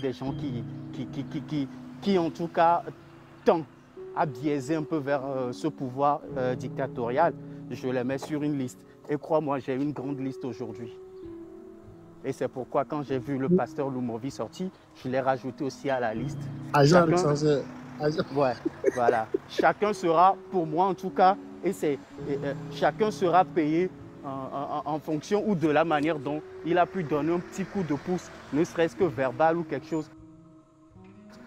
des gens qui en tout cas, tendent à biaiser un peu vers ce pouvoir dictatorial. Je les mets sur une liste. Et crois-moi, j'ai une grande liste aujourd'hui. Et c'est pourquoi, quand j'ai vu le pasteur Lumovi sorti, je l'ai rajouté aussi à la liste. Agent Chacun, recenseur. ouais, voilà. Chacun sera, pour moi en tout cas, chacun sera payé en fonction ou de la manière dont il a pu donner un petit coup de pouce, ne serait-ce que verbal ou quelque chose,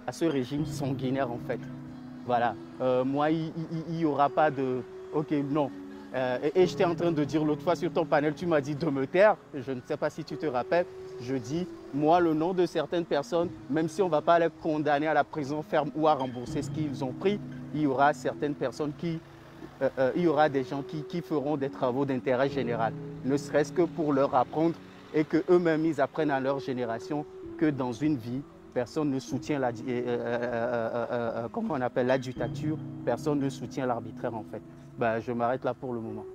à ce régime sanguinaire en fait. Voilà. Moi, il n'y aura pas de... Ok, non. Et j'étais en train de dire l'autre fois sur ton panel, tu m'as dit de me taire. Je ne sais pas si tu te rappelles. Je dis, moi, le nom de certaines personnes, même si on ne va pas les condamner à la prison ferme ou à rembourser ce qu'ils ont pris, il y aura certaines personnes il y aura des gens qui feront des travaux d'intérêt général, ne serait-ce que pour leur apprendre et qu'eux-mêmes, ils apprennent à leur génération que dans une vie, personne ne soutient comment on appelle, la dictature, personne ne soutient l'arbitraire en fait. Ben, je m'arrête là pour le moment.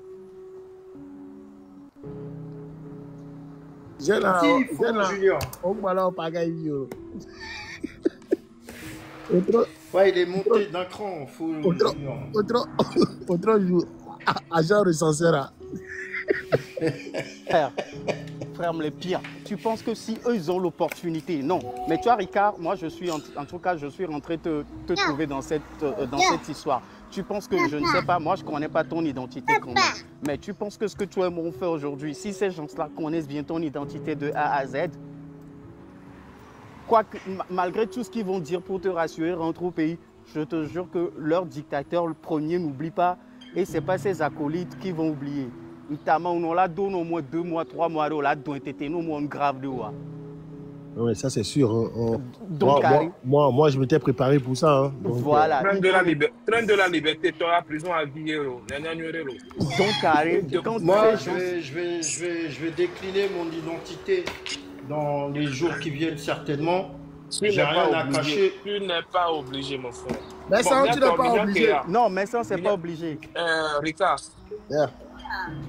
Junior. Ouais, il est monté d'un cran. Autre jour, agent recenseur. Frère, les pires. Tu penses que si eux, ils ont l'opportunité, non. Mais tu vois, Ricard, moi, je suis, en tout cas, je suis rentré te trouver dans cette histoire. Tu penses que, je ne sais pas, moi, je ne connais pas ton identité quand même. Mais tu penses que ce que toi et moi on fait aujourd'hui, si ces gens-là connaissent bien ton identité de A à Z, quoique, malgré tout ce qu'ils vont dire pour te rassurer, rentre au pays, je te jure que leur dictateur, le premier, n'oublie pas. Et ce n'est pas ses acolytes qui vont oublier. Notamment, on a donné au moins 2 mois, 3 mois, on a donné au moins grave de quoi. Oui, ça c'est sûr. Donc, moi, je m'étais préparé pour ça. Hein. Donc, voilà. Train de la liberté, tu as prison à vie. Donc, moi, je vais décliner mon identité dans les jours qui viennent certainement. J'ai rien à cacher. Tu n'es pas obligé, mon frère. Mais ça, tu n'es pas obligé. Non, mais ça, c'est pas obligé. Ricard.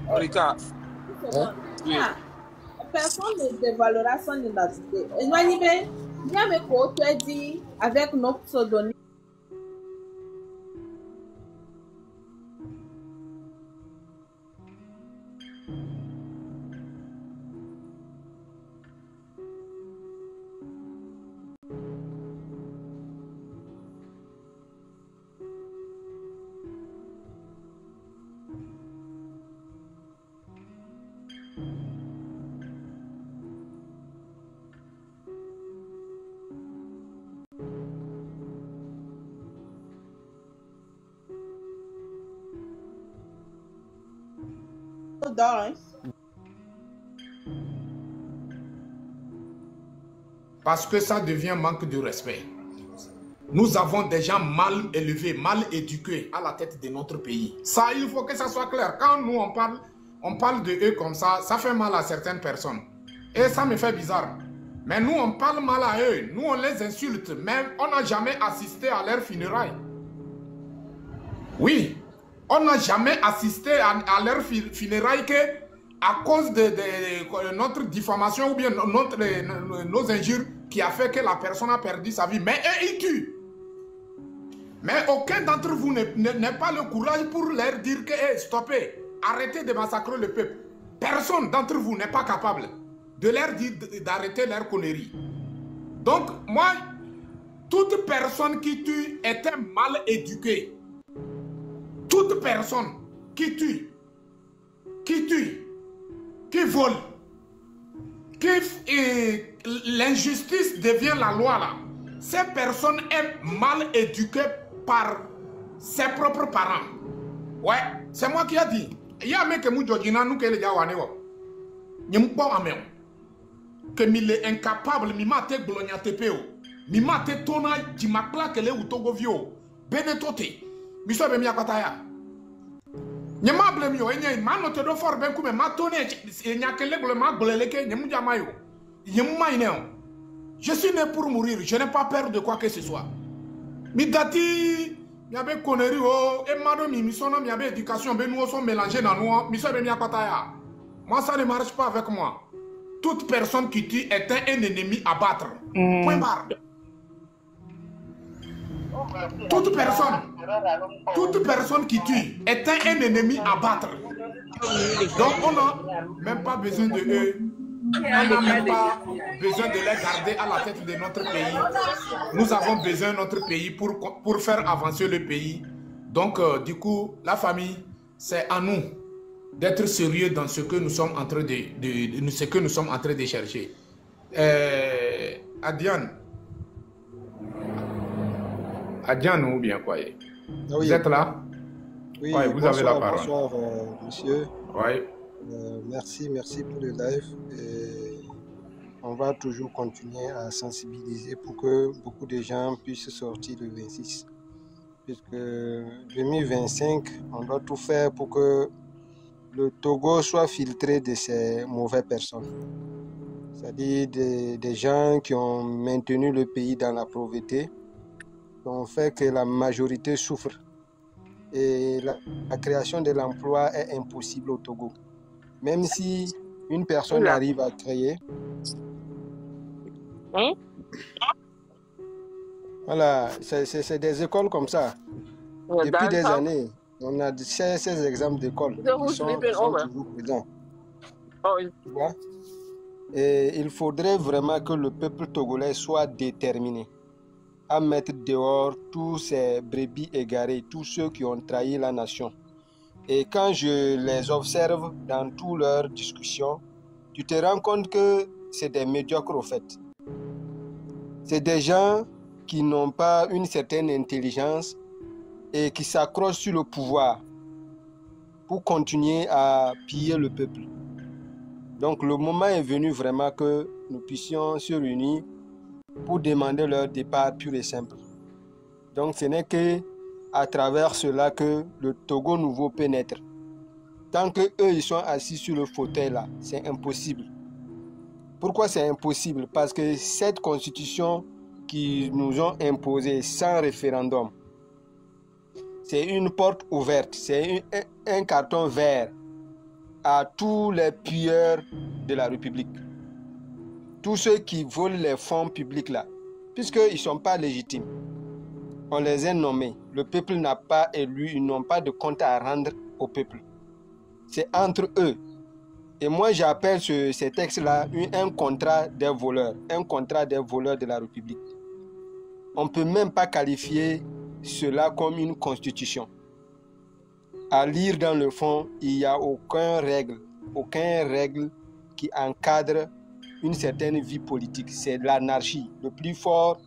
Ricard. Oui. Personne ne dévoilera son identité. Et nous, il y a mes côtés dit avec nos pseudonymes. Parce que ça devient manque de respect. Nous avons des gens mal élevés, mal éduqués à la tête de notre pays. Ça, il faut que ça soit clair. Quand nous, on parle de eux comme ça fait mal à certaines personnes. Et ça me fait bizarre. Mais nous, on parle mal à eux. Nous, on les insulte. Mais on n'a jamais assisté à leur funérailles. Oui, on n'a jamais assisté à leur funérailles à cause de notre diffamation ou bien nos injures qui a fait que la personne a perdu sa vie. Mais eux, ils tuent. Mais aucun d'entre vous n'a pas le courage pour leur dire que hey, stoppez, arrêtez de massacrer le peuple. Personne d'entre vous n'est pas capable de leur dire d'arrêter leur conneries. Donc, moi, toute personne qui tue est un mal éduqué. Toute personne qui tue, qui vole, l'injustice devient la loi là. Ces personnes sont mal éduquées par ses propres parents. Ouais, c'est moi qui ai dit. Il y a un mec qui m'a dit que il est incapable, il m'a été glogna tepeo, il m'a été tona, il m'a claqué le utogovio, benetote, il soit bien yakataya. Il m'a blâmé, il m'a noté de fort ben comme m'a toné, il n'y a que le gloma gleleke, il m'a jamayo, il m'a inéo. Je suis né pour mourir, je n'ai pas peur de quoi que ce soit. Mi dati, mi avait connerie, et madame, mi sonne, mi avait éducation, ben nous sommes mélangés dans nous, mi soit bien yakataya. Moi, ça ne marche pas avec moi. toute personne qui tue est un ennemi à battre. Point barre. Toute personne qui tue est un ennemi à battre. Donc on n'a même pas besoin de eux. On n'a même pas besoin de les garder à la tête de notre pays. Nous avons besoin de notre pays pour faire avancer le pays. Donc du coup, la famille, c'est à nous d'être sérieux dans ce que nous sommes en train de chercher. Adiane ou bien quoi? Oui. Vous êtes là? Oui, ouais, vous avez la parole. Bonsoir, monsieur. Oui. Merci pour le live. Et on va toujours continuer à sensibiliser pour que beaucoup de gens puissent sortir le 26. Puisque 2025, on doit tout faire pour que le Togo soit filtré de ces mauvaises personnes. C'est-à-dire des gens qui ont maintenu le pays dans la pauvreté, qui ont fait que la majorité souffre. Et la création de l'emploi est impossible au Togo. Même si une personne arrive à créer, voilà, c'est des écoles comme ça. Depuis des années, on a ces exemples d'écoles qui sont toujours présents. Tu vois? Et il faudrait vraiment que le peuple togolais soit déterminé à mettre dehors tous ces brebis égarés, tous ceux qui ont trahi la nation. Et quand je les observe dans toutes leurs discussions, tu te rends compte que c'est des médiocres au fait. C'est des gens qui n'ont pas une certaine intelligence et qui s'accrochent sur le pouvoir pour continuer à piller le peuple. Donc le moment est venu vraiment que nous puissions se réunir pour demander leur départ pur et simple. Donc ce n'est qu'à travers cela que le Togo nouveau peut naître. Tant qu'eux ils sont assis sur le fauteuil là, c'est impossible. Pourquoi c'est impossible? Parce que cette constitution qu'ils nous ont imposée sans référendum, c'est une porte ouverte, c'est un carton vert à tous les pilleurs de la République. Tous ceux qui volent les fonds publics là, puisqu'ils ne sont pas légitimes. On les a nommés. Le peuple n'a pas élu, ils n'ont pas de compte à rendre au peuple. C'est entre eux. Et moi j'appelle ces textes-là un contrat des voleurs, un contrat des voleurs de la République. On ne peut même pas qualifier cela comme une constitution. À lire dans le fond, il n'y a aucune règle qui encadre une certaine vie politique. C'est l'anarchie. Le plus fort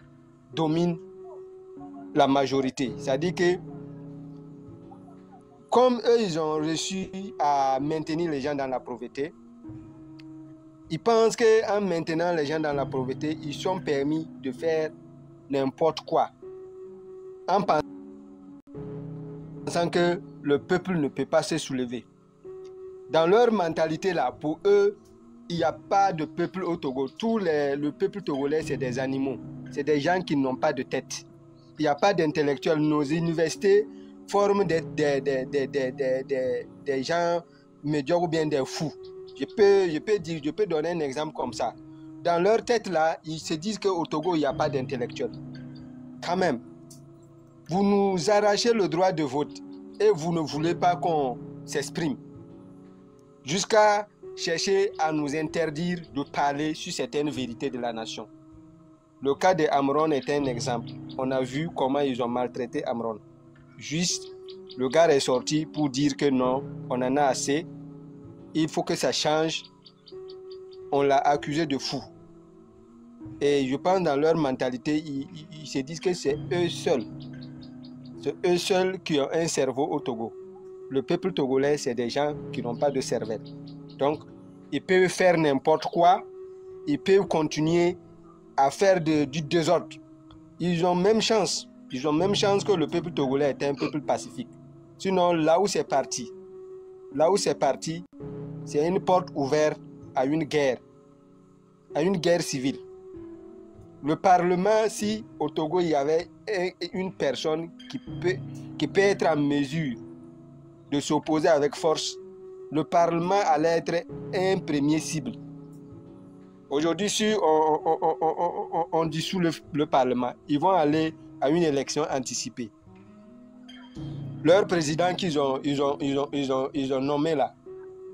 domine la majorité. C'est-à-dire que comme eux, ils ont réussi à maintenir les gens dans la pauvreté, ils pensent qu'en maintenant les gens dans la pauvreté, ils sont permis de faire n'importe quoi. En pensant que le peuple ne peut pas se soulever. Dans leur mentalité là, pour eux, il n'y a pas de peuple au Togo. Le peuple togolais, c'est des animaux. C'est des gens qui n'ont pas de tête. Il n'y a pas d'intellectuels. Nos universités forment des gens médiocres ou bien des fous. Je peux donner un exemple comme ça. Dans leur tête là, ils se disent qu'au Togo, il n'y a pas d'intellectuels. Quand même, vous nous arrachez le droit de vote et vous ne voulez pas qu'on s'exprime. Jusqu'à chercher à nous interdire de parler sur certaines vérités de la nation. Le cas de Amron est un exemple. On a vu comment ils ont maltraité Amron. Juste, le gars est sorti pour dire que non, on en a assez. Il faut que ça change. On l'a accusé de fou. Et je pense dans leur mentalité, ils se disent que c'est eux seuls. C'est eux seuls qui ont un cerveau au Togo. Le peuple togolais, c'est des gens qui n'ont pas de cervelle. Donc, ils peuvent faire n'importe quoi. Ils peuvent continuer à faire du désordre. Ils ont même chance. Ils ont même chance que le peuple togolais est un peuple pacifique. Sinon, là où c'est parti, c'est une porte ouverte à une guerre civile. Le Parlement, si au Togo, il y avait une personne qui peut être en mesure de s'opposer avec force, le Parlement allait être un premier cible. Aujourd'hui, si on dissout le Parlement, ils vont aller à une élection anticipée. Leur président qu'ils ont nommé là,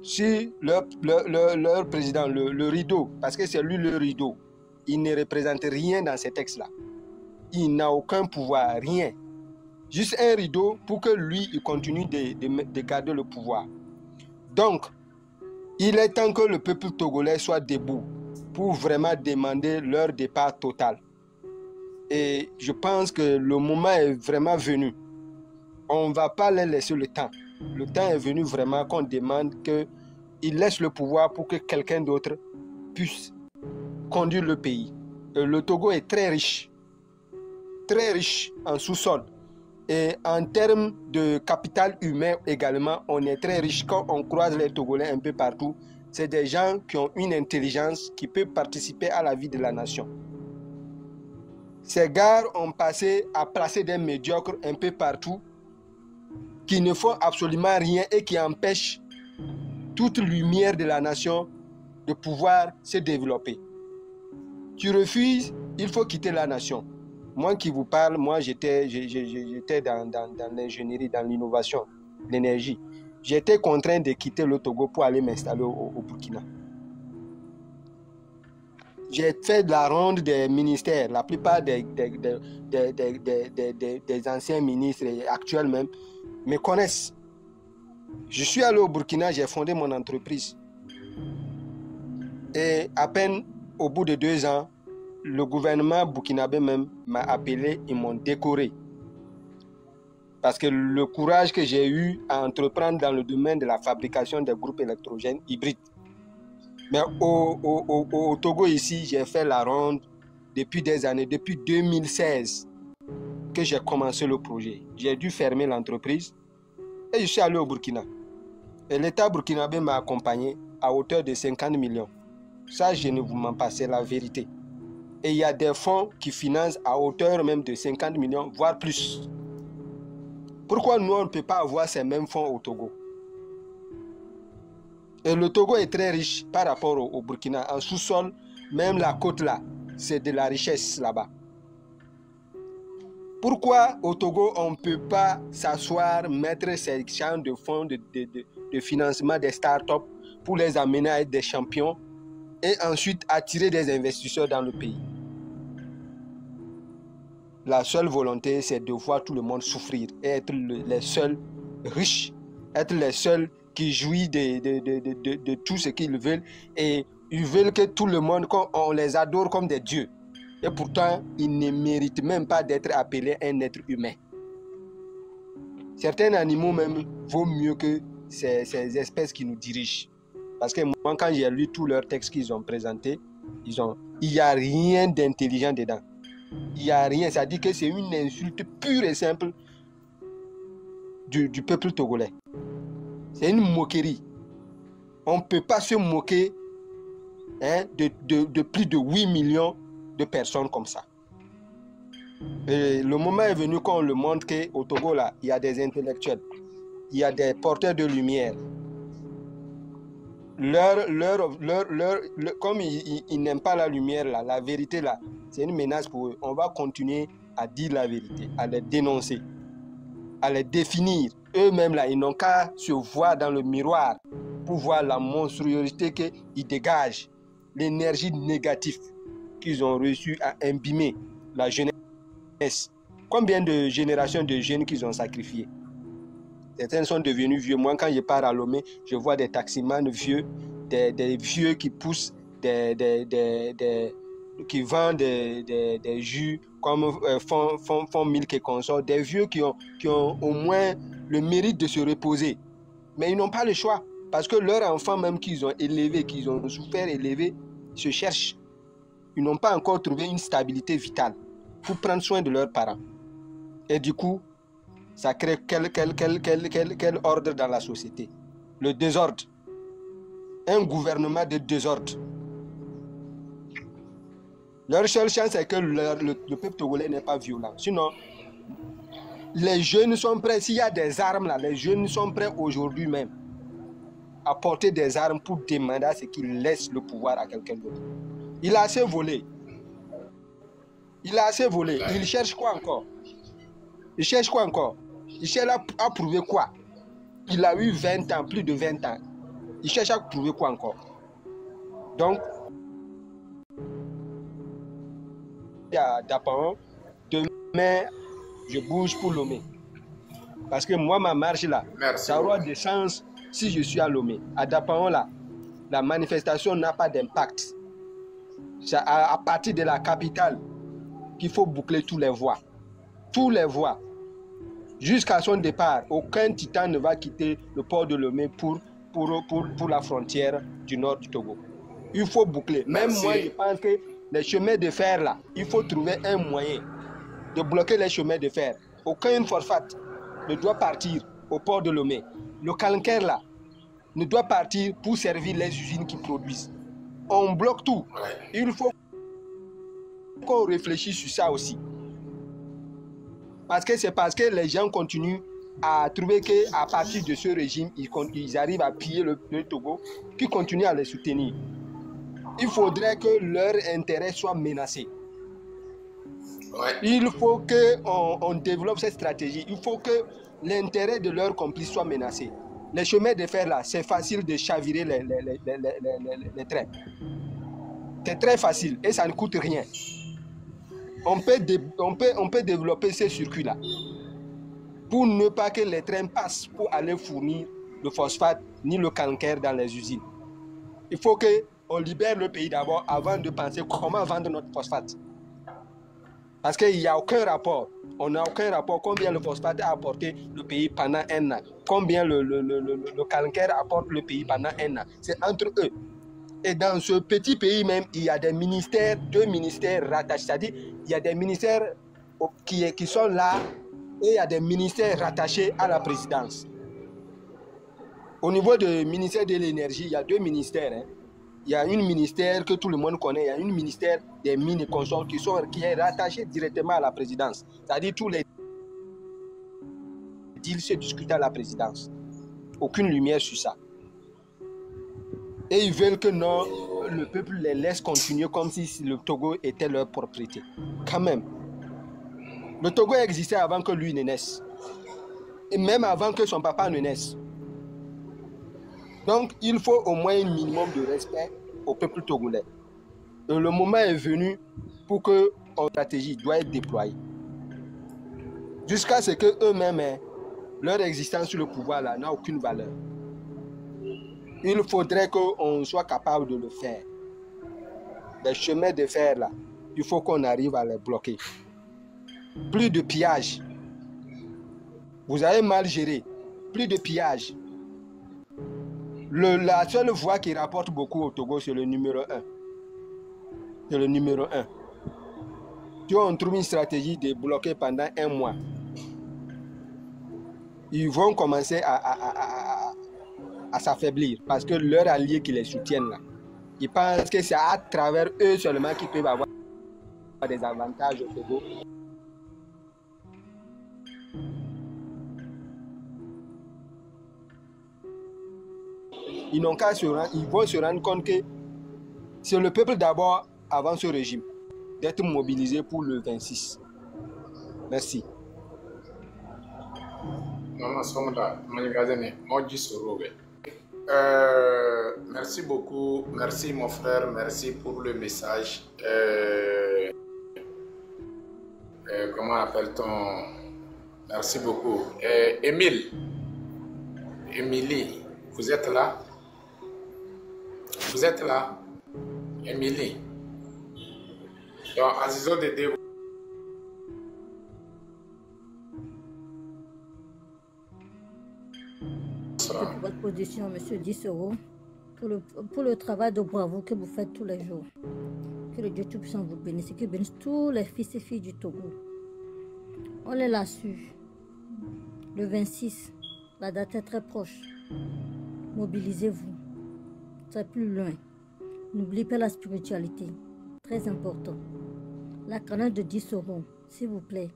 si leur président, le rideau, parce que c'est lui le rideau, il ne représente rien dans ces textes-là. Il n'a aucun pouvoir, rien. Juste un rideau pour que lui, il continue de garder le pouvoir. Donc, il est temps que le peuple togolais soit debout pour vraiment demander leur départ total. Et je pense que le moment est vraiment venu. On ne va pas les laisser le temps. Le temps est venu vraiment qu'on demande qu'ils laissent le pouvoir pour que quelqu'un d'autre puisse conduire le pays. Et le Togo est très riche en sous-sol. Et en termes de capital humain également, on est très riche. Quand on croise les Togolais un peu partout, c'est des gens qui ont une intelligence qui peut participer à la vie de la nation. Ces gars ont passé à placer des médiocres un peu partout qui ne font absolument rien et qui empêchent toute lumière de la nation de pouvoir se développer. Tu refuses, il faut quitter la nation. Moi qui vous parle, moi j'étais dans l'ingénierie, dans l'innovation, l'énergie. J'étais contraint de quitter le Togo pour aller m'installer au Burkina. J'ai fait de la ronde des ministères. La plupart des anciens ministres et actuels même me connaissent. Je suis allé au Burkina, j'ai fondé mon entreprise. Et à peine au bout de 2 ans, le gouvernement burkinabé même m'a appelé, ils m'ont décoré. Parce que le courage que j'ai eu à entreprendre dans le domaine de la fabrication des groupes électrogènes hybrides. Mais au Togo ici, j'ai fait la ronde depuis des années, depuis 2016 que j'ai commencé le projet. J'ai dû fermer l'entreprise et je suis allé au Burkina. Et l'État burkinabé m'a accompagné à hauteur de 50 millions. Ça, je ne vous mens pas, c'est la vérité. Et il y a des fonds qui financent à hauteur même de 50 millions, voire plus. Pourquoi nous, on ne peut pas avoir ces mêmes fonds au Togo? Et le Togo est très riche par rapport au Burkina. En sous-sol, même la côte là, c'est de la richesse là-bas. Pourquoi au Togo, on ne peut pas s'asseoir, mettre ces champs de fonds de financement des startups pour les amener à être des champions et ensuite attirer des investisseurs dans le pays? La seule volonté, c'est de voir tout le monde souffrir et être les seuls riches, être les seuls qui jouissent de tout ce qu'ils veulent. Et ils veulent que tout le monde, on les adore comme des dieux. Et pourtant, ils ne méritent même pas d'être appelés un être humain. Certains animaux même vaut mieux que ces espèces qui nous dirigent. Parce que moi, quand j'ai lu tous leurs textes qu'ils ont présentés, il n'y a rien d'intelligent dedans. Il n'y a rien, ça dit que c'est une insulte pure et simple du peuple togolais. C'est une moquerie. On ne peut pas se moquer de plus de 8 millions de personnes comme ça. Et le moment est venu qu'on le montre qu'au Togo, là, il y a des intellectuels, il y a des porteurs de lumière. Comme ils n'aiment pas la lumière, là, la vérité, là, c'est une menace pour eux. On va continuer à dire la vérité, à les dénoncer, à les définir. Eux-mêmes, là, ils n'ont qu'à se voir dans le miroir pour voir la monstruosité qu'ils dégagent, l'énergie négative qu'ils ont reçue à imbimer la jeunesse. Combien de générations de jeunes qu'ils ont sacrifiés? Certains sont devenus vieux. Moi, quand je pars à Lomé, je vois des taximans vieux, des vieux qui poussent, qui vendent des jus, comme font milk et consorts, des vieux qui ont au moins le mérite de se reposer. Mais ils n'ont pas le choix, parce que leurs enfants même qu'ils ont élevés, qu'ils ont souffert élever, se cherchent. Ils n'ont pas encore trouvé une stabilité vitale pour prendre soin de leurs parents. Et du coup, ça crée quel ordre dans la société? Le désordre. Un gouvernement de désordre. Leur seule chance, c'est que le peuple togolais n'est pas violent. Sinon, les jeunes sont prêts. S'il y a des armes là, les jeunes sont prêts aujourd'hui même apporter des armes pour demander à ce qu'il laisse le pouvoir à quelqu'un d'autre. Il a assez volé. Il a assez volé. Il cherche quoi encore? Il cherche quoi encore? Il cherche à prouver quoi? Il a eu 20 ans, plus de 20 ans. Il cherche à prouver quoi encore? Donc, à Dapaon, demain, je bouge pour Lomé. Parce que moi, ma marche là, ça aura des chances si je suis à Lomé. À Dapaon là, la manifestation n'a pas d'impact. C'est à partir de la capitale qu'il faut boucler tous les voies. Tous les voies. Jusqu'à son départ, aucun titan ne va quitter le port de Lomé pour la frontière du nord du Togo. Il faut boucler. Même moi, je pense que les chemins de fer là, il faut trouver un moyen de bloquer les chemins de fer. Aucun phosphate ne doit partir au port de Lomé. Le calcaire là ne doit partir pour servir les usines qui produisent. On bloque tout. Il faut qu'on réfléchisse sur ça aussi. Parce que c'est parce que les gens continuent à trouver qu'à partir de ce régime, ils arrivent à piller le Togo, qu'ils continuent à les soutenir. Il faudrait que leur intérêt soit menacé. Il faut qu'on développe cette stratégie. Il faut que l'intérêt de leurs complices soit menacé. Les chemins de fer là, c'est facile de chavirer les trains. C'est très facile et ça ne coûte rien. On peut développer ces circuits-là pour ne pas que les trains passent pour aller fournir le phosphate ni le calcaire dans les usines. Il faut qu'on libère le pays d'abord avant de penser comment vendre notre phosphate. Parce qu'il n'y a aucun rapport. On n'a aucun rapport combien le phosphate a apporté le pays pendant un an. Combien le calcaire apporte le pays pendant un an. C'est entre eux. Et dans ce petit pays même, il y a des ministères, 2 ministères rattachés. C'est-à-dire, il y a des ministères qui sont là et il y a des ministères rattachés à la présidence. Au niveau du ministère de l'énergie, il y a 2 ministères. Hein. Il y a un ministère que tout le monde connaît. Il y a un ministère des mines et consorts qui est rattaché directement à la présidence. C'est-à-dire, tous les deals se discutent à la présidence. Aucune lumière sur ça. Et ils veulent que non, le peuple les laisse continuer comme si le Togo était leur propriété. Quand même. Le Togo existait avant que lui ne naisse. Et même avant que son papa ne naisse. Donc, il faut au moins un minimum de respect au peuple togolais. Et le moment est venu pour que une stratégie doit être déployée. Jusqu'à ce qu'eux-mêmes, leur existence sur le pouvoir là n'a aucune valeur. Il faudrait qu'on soit capable de le faire. Les chemins de fer là, il faut qu'on arrive à les bloquer. Plus de pillage. Vous avez mal géré. Plus de pillage. La seule voie qui rapporte beaucoup au Togo, c'est le numéro 1. C'est le numéro 1. Si on trouve une stratégie de bloquer pendant un mois, ils vont commencer à s'affaiblir parce que leurs alliés qui les soutiennent là, ils pensent que c'est à travers eux seulement qu'ils peuvent avoir des avantages au Togo. Ils n'ont qu'à ils vont se rendre compte que c'est le peuple d'abord avant ce régime d'être mobilisé pour le 26. Merci. Merci beaucoup, merci mon frère, merci pour le message. Comment appelle-t-on? Merci beaucoup. Émilie, vous êtes là? Vous êtes là? Émilie. Donc, Azizo Dédé. Pour votre position, monsieur Dissoro, pour le travail de bravoure que vous faites tous les jours. Que le Dieu Tout-Puissant vous bénisse et que bénisse tous les fils et filles du Togo. On est là-dessus. Le 26, la date est très proche. Mobilisez-vous. C'est plus loin. N'oubliez pas la spiritualité. Très important. La canne de 10 euros, s'il vous plaît.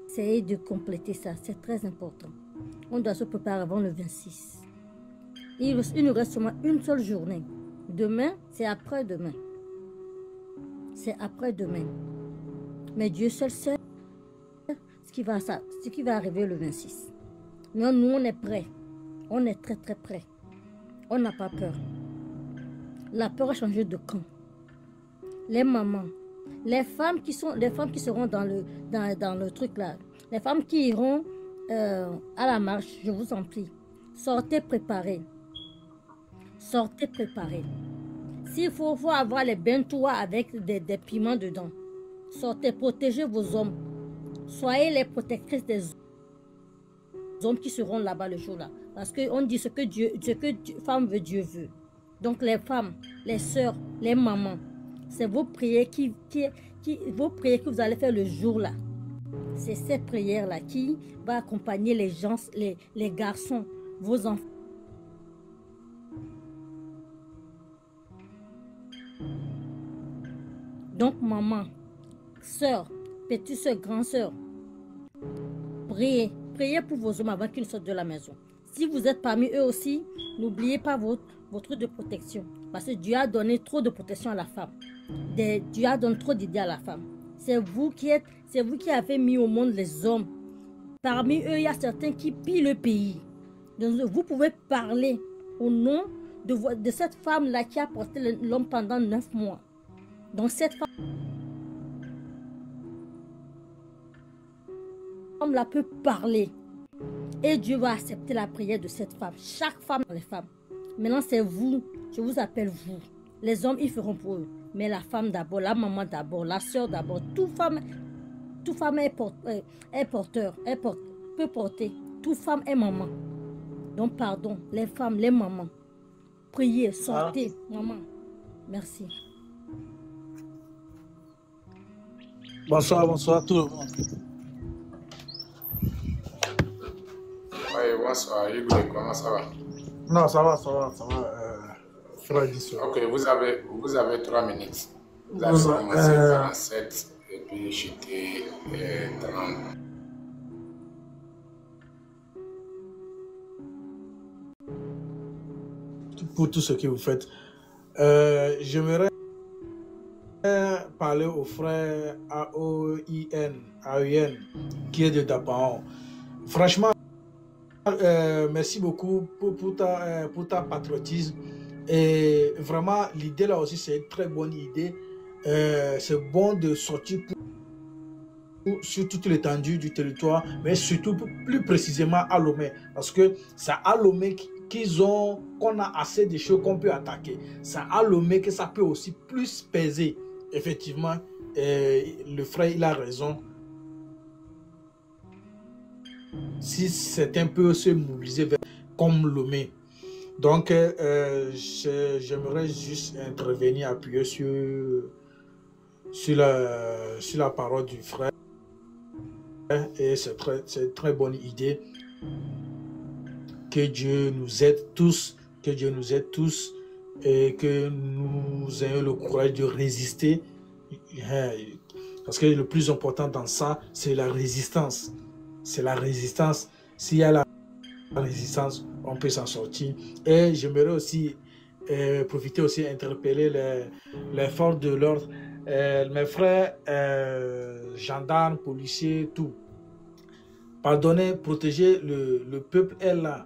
Essayez de compléter ça. C'est très important. On doit se préparer avant le 26. Il nous reste seulement une seule journée. Demain, c'est après-demain. C'est après-demain. Mais Dieu seul sait ce qui va arriver le 26. Mais nous, on est prêts. On est très, très prêts. On n'a pas peur. La peur a changé de camp. Les mamans, les femmes qui seront dans le truc là, les femmes qui iront à la marche, je vous en prie, sortez préparées. Sortez préparés. S'il faut avoir les bentouas avec des piments dedans, sortez, protégez vos hommes. Soyez les protectrices des hommes qui seront là-bas le jour-là. Parce qu'on dit ce que femme veut, Dieu veut. Donc les femmes, les sœurs, les mamans, c'est vos prières vos prières que vous allez faire le jour-là. C'est cette prière-là qui va accompagner les gens, les garçons, vos enfants. Donc, maman, soeur, petite soeur, grande soeur, priez. Priez pour vos hommes avant qu'ils sortent de la maison. Si vous êtes parmi eux aussi, n'oubliez pas votre de protection. Parce que Dieu a donné trop de protection à la femme. Dieu a donné trop d'idées à la femme. C'est vous qui avez mis au monde les hommes. Parmi eux, il y a certains qui pillent le pays. Donc, vous pouvez parler au nom de cette femme-là qui a porté l'homme pendant 9 mois. Donc cette femme-là peut parler. Et Dieu va accepter la prière de cette femme. Chaque femme dans les femmes. Maintenant c'est vous. Je vous appelle vous. Les hommes ils feront pour eux. Mais la femme d'abord, la maman d'abord, la soeur d'abord. Toute femme est porteur. Peut porter. Toute femme est maman. Donc pardon, les femmes, les mamans. Priez, sortez, maman. Merci. Bonsoir tout le monde. Oui, bonsoir, Hugo, comment ça va? Non, ça va, frère Disso. Ok, vous avez 3 minutes. Vous avez commencé 47 et puis j'étais 30. Pour tout ce que vous faites. J'aimerais parler au frère AOIN, qui est de Dapaon. Franchement, merci beaucoup pour ta patriotisme. Et vraiment, l'idée là aussi, c'est une très bonne idée. C'est bon de sortir sur toute l'étendue du territoire, mais surtout plus précisément à Lomé. Parce que c'est à Lomé qu'on a assez de choses qu'on peut attaquer. C'est à Lomé que ça peut aussi plus peser. Effectivement, le frère, il a raison. Si certains peuvent se mobiliser comme Lomé. Donc, j'aimerais juste intervenir, appuyer sur la parole du frère. Et c'est une très bonne idée. Que Dieu nous aide tous, et que nous ayons le courage de résister. Parce que le plus important dans ça, c'est la résistance. C'est la résistance. S'il y a la résistance, on peut s'en sortir. Et j'aimerais aussi profiter aussi interpeller les forces de l'ordre, mes frères, gendarmes, policiers, tout. Pardonnez, protéger le peuple est là.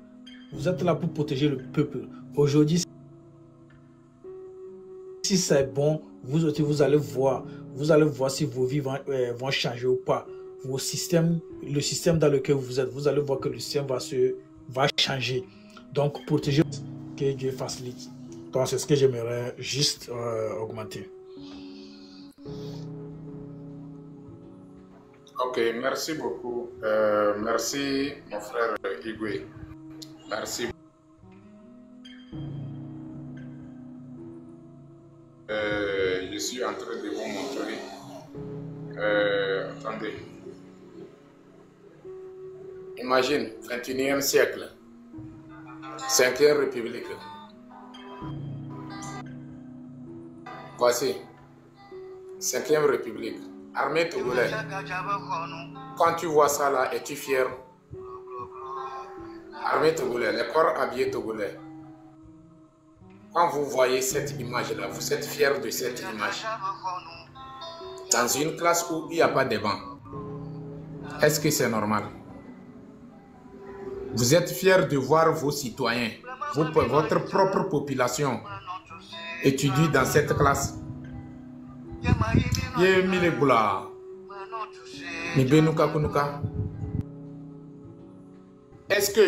Vous êtes là pour protéger le peuple. Aujourd'hui, si c'est bon, vous allez voir si vos vies vont changer ou pas. Le système dans lequel vous êtes, vous allez voir que le système va changer. Donc, protégez, que Dieu facilite. Donc, c'est ce que j'aimerais juste augmenter. Ok, merci beaucoup. Merci, mon frère Igwe. Merci. Je suis en train de vous montrer. Attendez. Imagine, 21e siècle, 5e République. Voici, 5e République. Armée togolaise. Quand tu vois ça là, es-tu fier? Armée togolaise, les corps habillés togolais. Quand vous voyez cette image-là, vous êtes fier de cette image. Dans une classe où il n'y a pas de banc, est-ce que c'est normal? Vous êtes fier de voir vos citoyens, votre propre population étudier dans cette classe. Est-ce que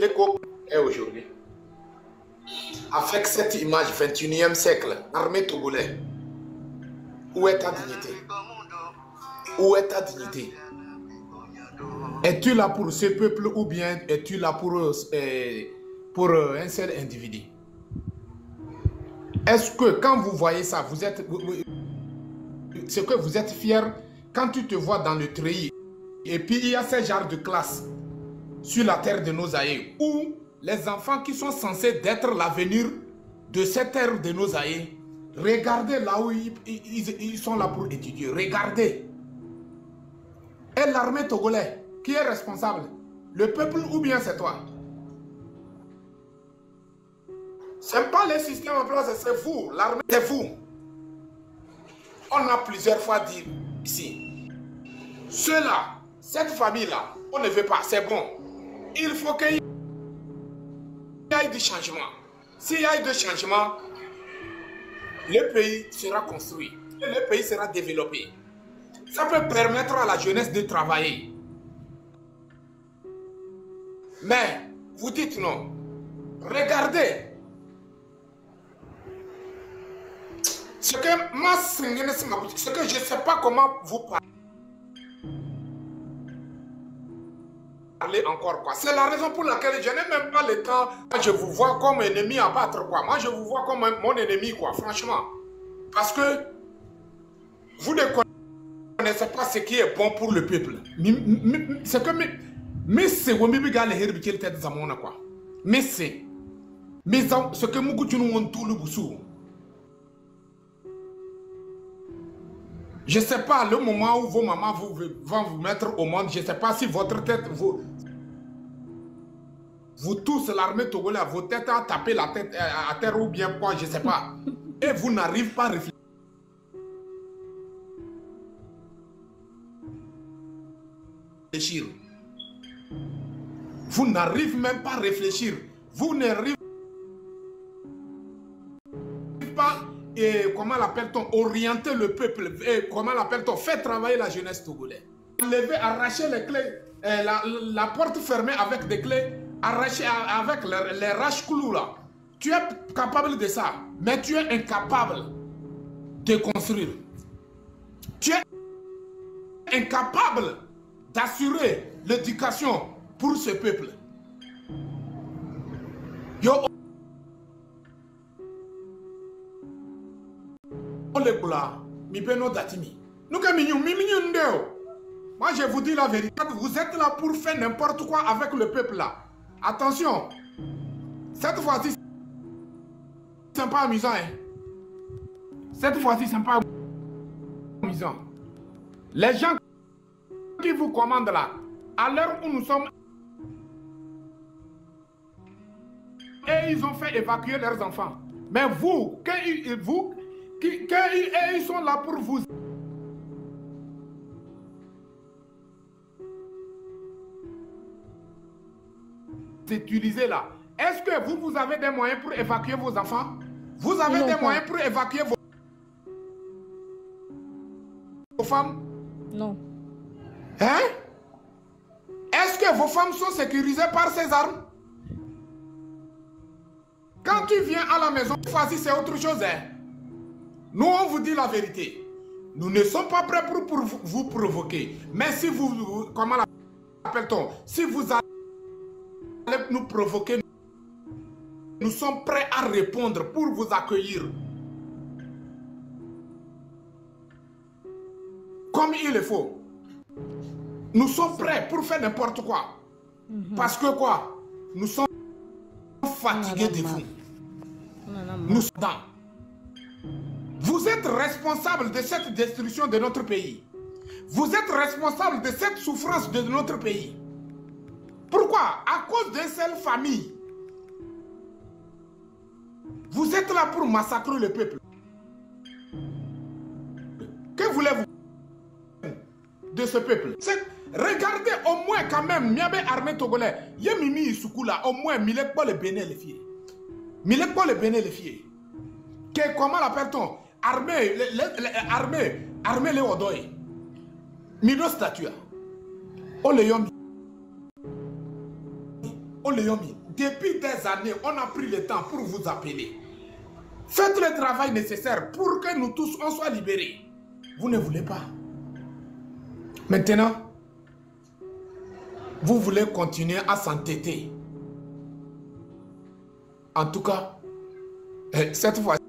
l'éco est aujourd'hui? Avec cette image 21e siècle, armée togolais, où est ta dignité? Où est ta dignité? Es-tu là pour ce peuple ou bien es-tu là pour un seul individu? Est-ce que quand vous voyez ça, vous êtes fier quand tu te vois dans le treillis et puis il y a ce genre de classe sur la terre de nos aïeux où les enfants qui sont censés être l'avenir de cette terre de nos aïeux, regardez là où ils sont là pour étudier, regardez. Et l'armée togolaise, qui est responsable? Le peuple ou bien c'est toi? Ce n'est pas le système en place, c'est vous, l'armée, c'est vous. On a plusieurs fois dit ici, ceux-là, cette famille-là, on ne veut pas, c'est bon. Il faut qu'il y ait du changement. S'il y a du changement, le pays sera construit, et le pays sera développé. Ça peut permettre à la jeunesse de travailler. Mais, vous dites non. Regardez. Ce que je ne sais pas comment vous parler encore, quoi. C'est la raison pour laquelle je n'ai même pas le temps. Je vous vois comme ennemi à battre, quoi. Moi, je vous vois comme mon ennemi, quoi, franchement. Parce que vous ne connaissez pas ce qui est bon pour le peuple. C'est que... Mais c'est quoi? Mais c'est... Mais ce que nous tout le boussou. Je ne sais pas, le moment où vos mamans vont vous mettre au monde, je ne sais pas si votre tête, vous tous, l'armée togolaise, vos têtes à taper la tête à terre ou bien quoi, je ne sais pas. Et vous n'arrivez pas à réfléchir. Vous n'arrivez même pas à réfléchir. Vous n'arrivez pas, et comment l'appelle-t-on, orienter le peuple, et comment l'appelle-t-on, faire travailler la jeunesse togolaise. Lever, arracher les clés, la porte fermée avec des clés, arracher avec les raches-clous là. Tu es capable de ça, mais tu es incapable de construire. Tu es incapable d'assurer l'éducation pour ce peuple. Yo, moi je vous dis la vérité, vous êtes là pour faire n'importe quoi avec le peuple là. Attention, cette fois-ci c'est pas amusant, hein. Cette fois-ci c'est pas amusant. Les gens qui vous commandent là, à l'heure où nous sommes, et ils ont fait évacuer leurs enfants. Mais vous, ils sont là pour vous utiliser là. Est-ce que vous avez des moyens pour évacuer vos enfants? Vous avez des moyens pour évacuer vos femmes? Non. Hein? Est-ce que vos femmes sont sécurisées par ces armes? Quand tu viens à la maison, c'est autre chose. Hein? Nous, on vous dit la vérité. Nous ne sommes pas prêts pour vous provoquer. Mais si vous, comment l'appelle-t-on? Si vous allez nous provoquer, nous sommes prêts à répondre pour vous accueillir. Comme il le faut. Nous sommes prêts pour faire n'importe quoi. Parce que quoi? Nous sommes fatigués de vous. Nous sommes. Vous êtes responsable de cette destruction de notre pays. Vous êtes responsable de cette souffrance de notre pays. Pourquoi? À cause d'une seule famille. Vous êtes là pour massacrer le peuple. Que voulez-vous de ce peuple? Regardez au moins quand même, Miabe armée togolais, Yemimi Isuku là, au moins, Milek pas le béné les filles. Milek pas le béné les filles. Comment l'appelle-t-on? Armée, armée les Odoy. Mido statue. On le yomi. On le yomi. Depuis des années, on a pris le temps pour vous appeler. Faites le travail nécessaire pour que nous tous, on soit libérés. Vous ne voulez pas. Maintenant, vous voulez continuer à s'entêter. En tout cas, cette fois-ci,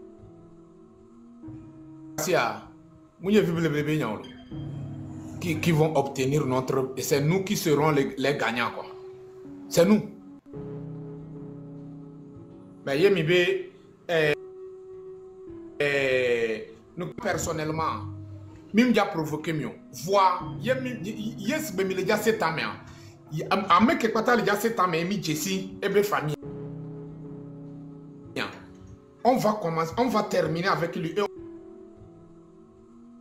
qui vont obtenir notre... C'est nous qui serons les gagnants, quoi. C'est nous. Mais Yemibe, nous personnellement, même j'ai provoqué mieux. Voir, yes, mais il y a 7 ans, mais quelque part, il y a 7 ans, mais Jessie et mes familles. On va commencer, on va terminer avec lui.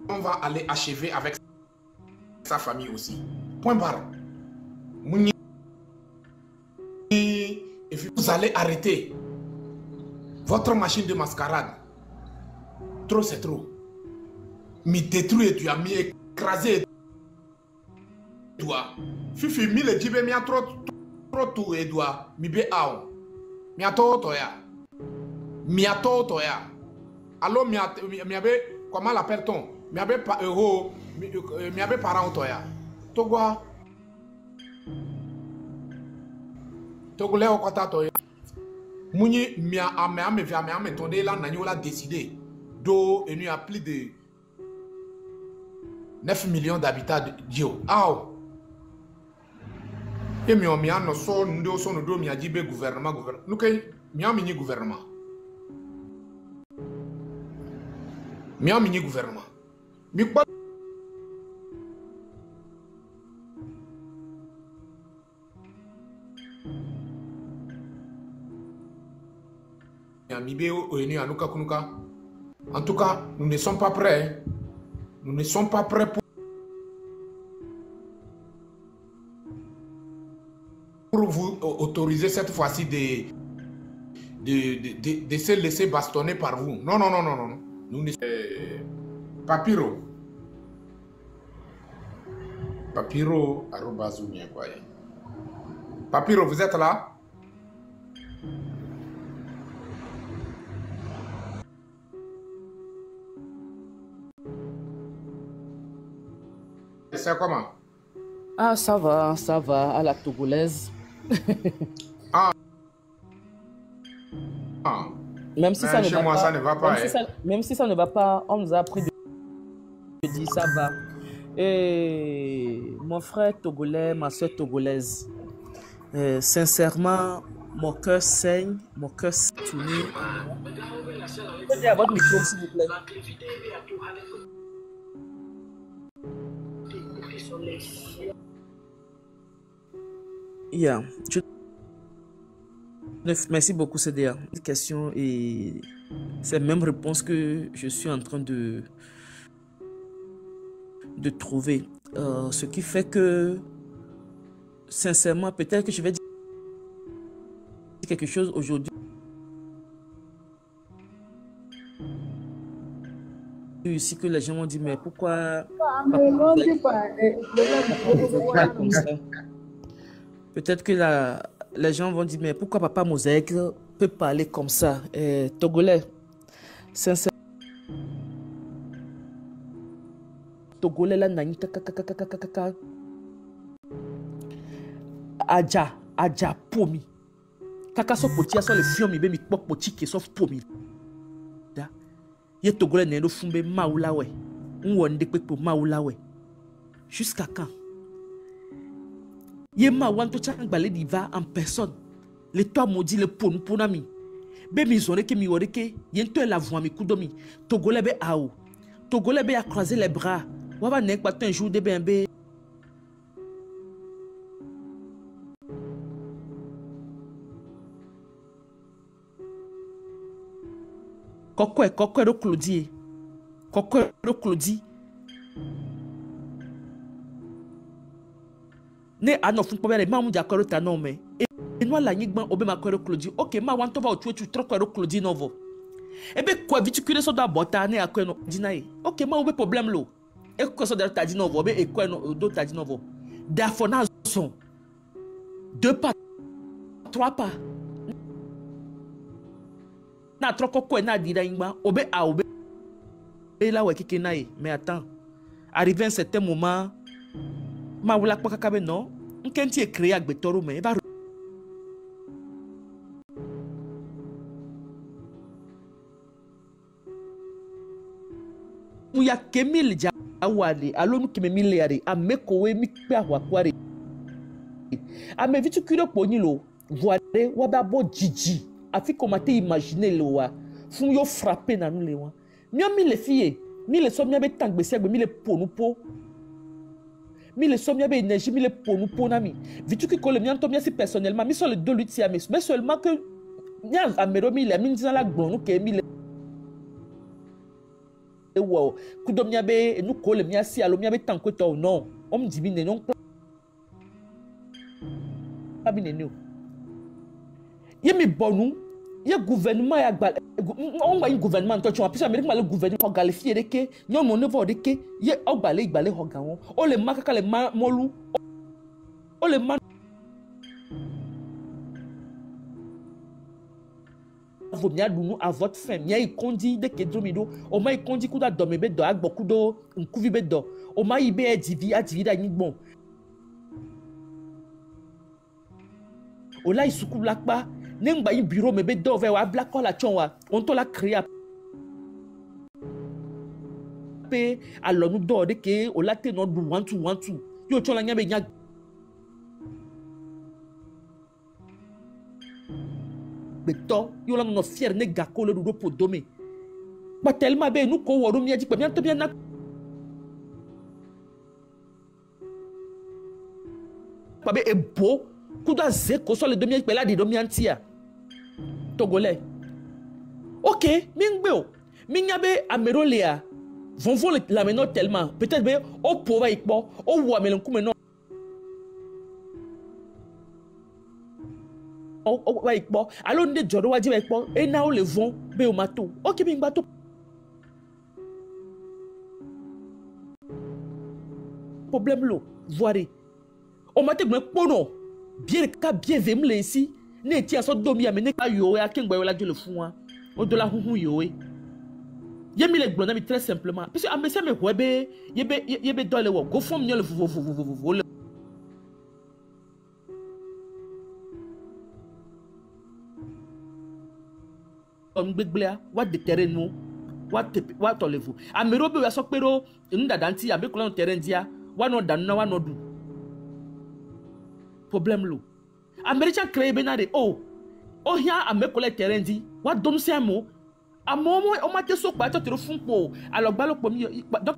On va aller achever avec sa famille aussi. Point barre. Et vous allez arrêter votre machine de mascarade. Trop, c'est trop. Mi détruire, tu as mis écrasé. Toi. Fifi, mi le jibe, mi a trop tout, et toi. Mi be ao. Mi a tout, toya. Mi a tout, toya. Alors, mi a comment l'appelle-t-on? Mi a pas euro. Mi a parent, toya. Togwa. Togolais au kota, toya. Mouni, mi a me tonné là, n'a pas décidé. Do, et nous a plus de 9 millions d'habitants Dio. Aou. Et mi a no so ndo so ndo mi a dit gouvernement. Nous que mi a mini gouvernement. Mi a mini gouvernement. Mi quoi? En tout cas, nous ne sommes pas prêts. Nous ne sommes pas prêts pour vous autoriser cette fois-ci de se laisser bastonner par vous. Non, non, non, non, non. Nous ne... Papiro. Papiro, Papiro, vous êtes là? C'est comment? Ah, ça va, à la togolaise. Même si ça ne va pas, ça ne va pas, même si ça ne va pas, on nous a appris de dire ça va. Et mon frère togolais, ma soeur togolaise, sincèrement, mon cœur saigne, mon cœur tourne. Prenez à votre micro, s'il vous plaît. Yeah. Merci beaucoup, CDA. Une question et c'est la même réponse que je suis en train de trouver. Ce qui fait que, sincèrement, peut-être que je vais dire quelque chose aujourd'hui. Ici que les gens m'ont dit, mais pourquoi comme ça? Peut-être que les gens vont dire, mais pourquoi Papa Mosaïque peut parler comme ça? Togolais, sincèrement, Togolais là, nani kaka Adja pomi. Kaka so poti aso le fion mi be mi pok poti ke so pomi. Da. Ye Togolais nendo fumbe maoula we. Nwonde pepo maoula we. Jusqu'à quand? Yema wanto changbale diva en personne. Le toi maudit le ponami. Be mi zone ke mi oreke, yento la voix mi kudomi. Togolais be ao. Togolais be a croiser les bras. Waba nek pas un jour de bembe. Koko ro Claudie. Koko ro Claudie. Ne ano fun pobere ma mu jakoro ta no me. E no la nyigban obe ma kwero Claudie. Okay, ma wan to ba otu troko ro Claudie novo. Ebe kwa viticule so da bota ne akwe no dinae. Okay, ma obe problem lo. E ko so da ta di novo, obe e kwa no do ta di novo. Da for na son. 2 pas, 3 pas. Na troko ko na di da ingba, obe a obe. E la we kike nae, mais attends. Arrivé un certain moment, ma wula pa kakabe non, nkenti e créé agbetoro me, ba ya kemil ja awale alonu keme miliare amekowe mi pe awakware ame vitukiro ponilo voire waba bo jiji afi komate imaginer le wa fun yo frapper na nous le wa mi o mi le fie mi le so mi be tangbese agbe mi le ponu po mi le so mi be énergie mi le ponu po na mi vituki ko le mi anto mi si personnellement mi so le do lutia mais seulement que ni amero mi le mi nzala gbonu ke mi le wow kudo mi abe nu ko le mi asi alo mi abe tanko to non on me dit bi ne non pas bi ne no ye mi bonu ye gouvernement ya gba on wa gouvernement to chon apisa amerique ma le gouvernement galifie de ke non mon nevo de ke ye ogbale hoga won o le makaka le molu o le man vous m'y adounou à votre fin m'y a condi de kedromido o ma condi kuda domebe do agboku do nkuvi be do o ma ibe edivi adivi da yin bon o la isuku blakpa ne ngba yin bureau mebe do ve wa black la chon wa on to la créer pe alonu do de ke o la te no du 1 2 yo chon la nyabe nya beto yo la no fier ne gako le do podome ba tellement be nous ko woru mi aji pe bientôt bien na pa be ebo kuda ze ko so le do mi pe la di do mi antia togolais OK mi ngbe o mi nyabe amerolea vont la meno tellement peut-être be o po ba ikpo o wo amelen ku meno o wa ikpo alo nde joro waji ba ikpo e na o le vont be o mato OK mi ngba to problème lo voire o mate gbe pono bien ka bien vem le ici ne ti aso domi amene ka yo ya kengba yo la jo le fun wa o do la huhu yo e ye mi le gbona mi très simplement parce que amese me webe yebe do le wo go fom nyo le vo le on gbegblea wa de terrain no wa to level amero be wa so pero nda danti abe ko on terrain dia wa no dan na wa no du problème lo américain créé benade oh hia ameko le terrain di wa dom se amo amomo o ma te so pa to tero fun po alogbalopo mi donc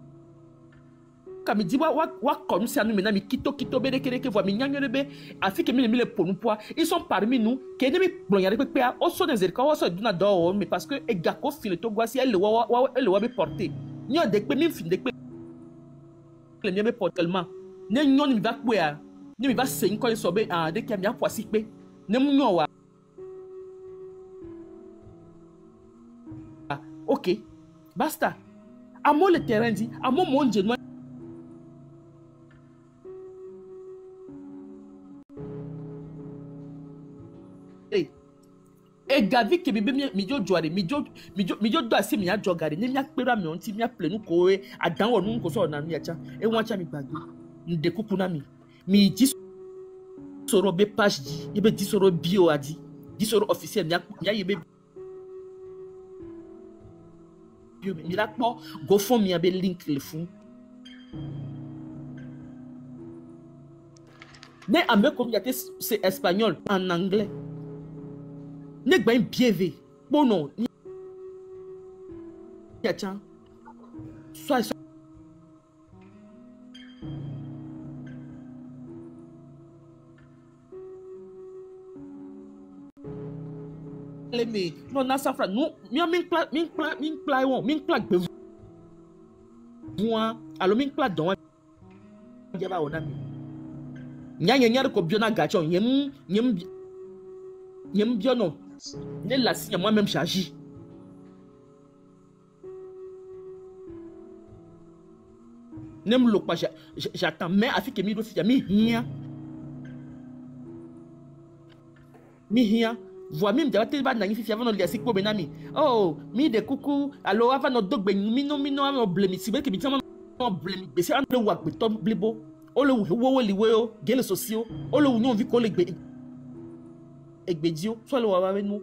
comme dit wa comme ça nous maintenant mi kito be de kere ke voit mi nyanyo be afike mi le ponu poa ils sont parmi nous que ne mi blonyare pe a o so des o so duna do mais parce que e gako file to gwa si elle wa be porter ni o de pe mi fin de pe le mi be portellement ne nyon mi va pe a ni mi va se nko so be de ke mi apo si pe ne mu nyon wa OK basta amo le terrain dit amo mon Dieu e gavi ke bibe mi jo joare mi jo do asi mi ajo gare ni mi apera mi onti mi aplenu ko e adan wonu ko so na mi acha e won acha mi gbagbe nde kuku na mi di soro be page di e be di soro bio adi di soro officiel mi aye be bio mi la po go fon mi abe link le fun ne ame comme y a c'est espagnol en anglais ne gba bien bono ni acha soit me non na safra no min pla gbe moi alors min pla don jaba onami nyanya ko biona gacho nyem biono ne la si moi même charge nem lo pas j'attends mais afike mi do fi mi hia voix même de la télé va n'angi fi avant de laisser ko benami oh mi de coucou alors avant no dogbe mi no no blemi si be ke mi tama no blemi be se an le wa gbe to blebo o le wo liwe o gele socio o le union vi ko le gbe egbedio so le wa nous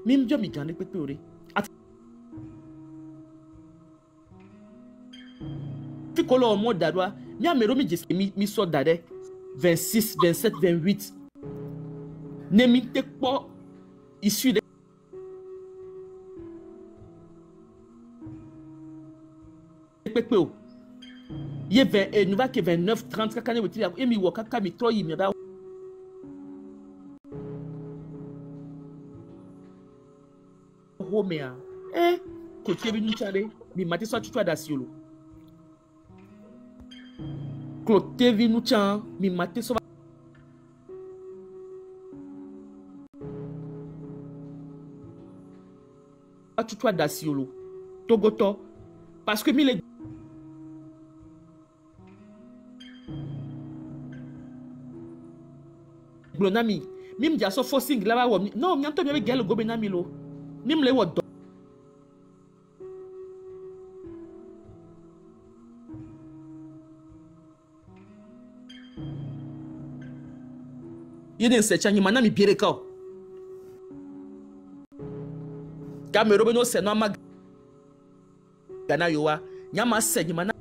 mim jo mi gane pepe ore fi ko lo mo dadwa mi amero mi jeske mi so dade 26 27 28 ne mi te po issu de pepe o ye 20 nous va que 29 30 kakane weti e mi wo kaka mi to yi mi ba homea ko tebi nu chale mi mate so tutu adasiolo ko tebi nu chan mi mate so tutu adasiolo togoto parce que mi le glonami mim dia so forcing la ba wo non mi anto mi be gel go benami lo mim le wo do yeden se chanyi manami biere ka kamero be no se no ma gana yowa nyama se nyi manami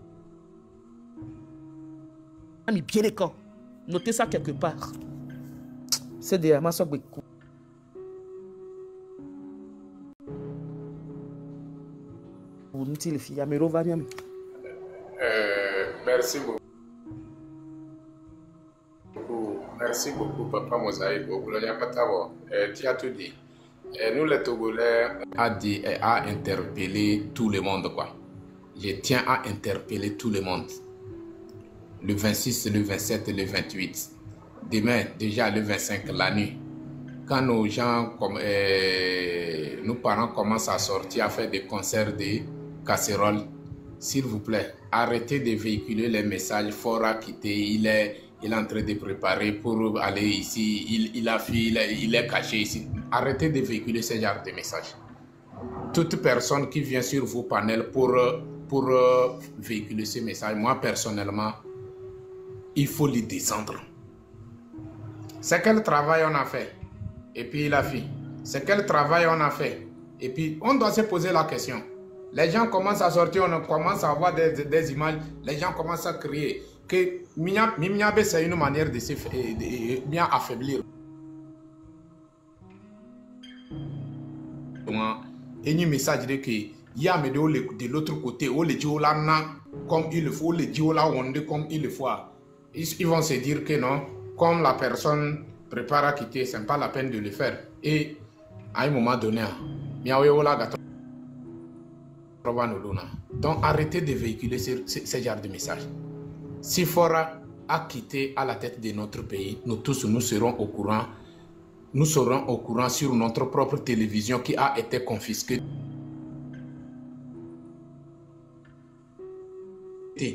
biere ka notez ça quelque part. C'est des amassos de coups. Merci beaucoup. Merci beaucoup, Papa Mosaïque. Tu as tout dit. Nous, les Togolais, a interpellé tout le monde, quoi. Je tiens à interpeller tout le monde. Le 26, le 27 et le 28. Demain, déjà le 25, la nuit. Quand nos gens, nos parents commencent à sortir, à faire des concerts de casseroles, s'il vous plaît, arrêtez de véhiculer les messages. Fort à quitter, il est en train de préparer pour aller ici, il est caché ici. Arrêtez de véhiculer ce genre de messages. Toute personne qui vient sur vos panels pour véhiculer ces messages, moi personnellement, il faut les descendre. C'est quel travail on a fait? Et puis la fille, c'est quel travail on a fait? Et puis on doit se poser la question. Les gens commencent à sortir, on commence à avoir des images, les gens commencent à crier que Mimiabe c'est une manière de bien affaiblir. Et un message de que il y a de l'autre côté, on le dit comme il le faut, on le dit comme il le faut. Ils vont se dire que non. Comme la personne prépare à quitter, ce n'est pas la peine de le faire. Et à un moment donné, donc arrêtez de véhiculer ce genre de messages. Si Fora a quitté à la tête de notre pays, nous tous nous serons au courant. Nous serons au courant sur notre propre télévision qui a été confisquée.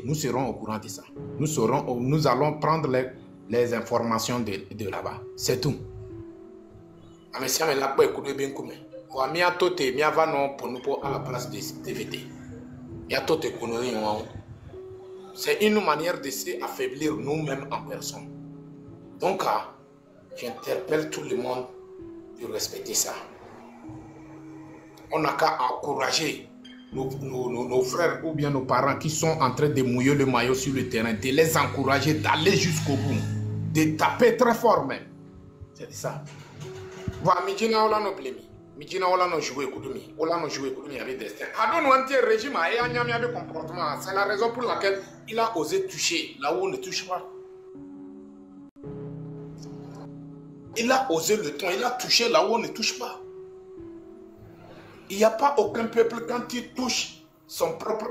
Nous serons au courant de ça. Nous allons prendre les informations de là-bas. C'est tout. Mais si on est là pour écouter bien comme on a mis à tout et mis à non pour nous à la place des TVT. Il y a tout et c'est une manière de s'affaiblir nous-mêmes en personne. Donc, j'interpelle tout le monde de respecter ça. On n'a qu'à encourager nos frères ou bien nos parents qui sont en train de mouiller le maillot sur le terrain, de les encourager d'aller jusqu'au bout, de taper très fort même. C'est ça. Voilà, Midjina Ola no blemi. Midjina Ola no jouer Koudoumi. Ola no jouer Koudoumi avec destin. Adon Wanti régime et Anyami avec comportement. C'est la raison pour laquelle il a osé toucher là où on ne touche pas. Il a osé le ton, il a touché là où on ne touche pas. Il n'y a pas aucun peuple quand il touche son propre...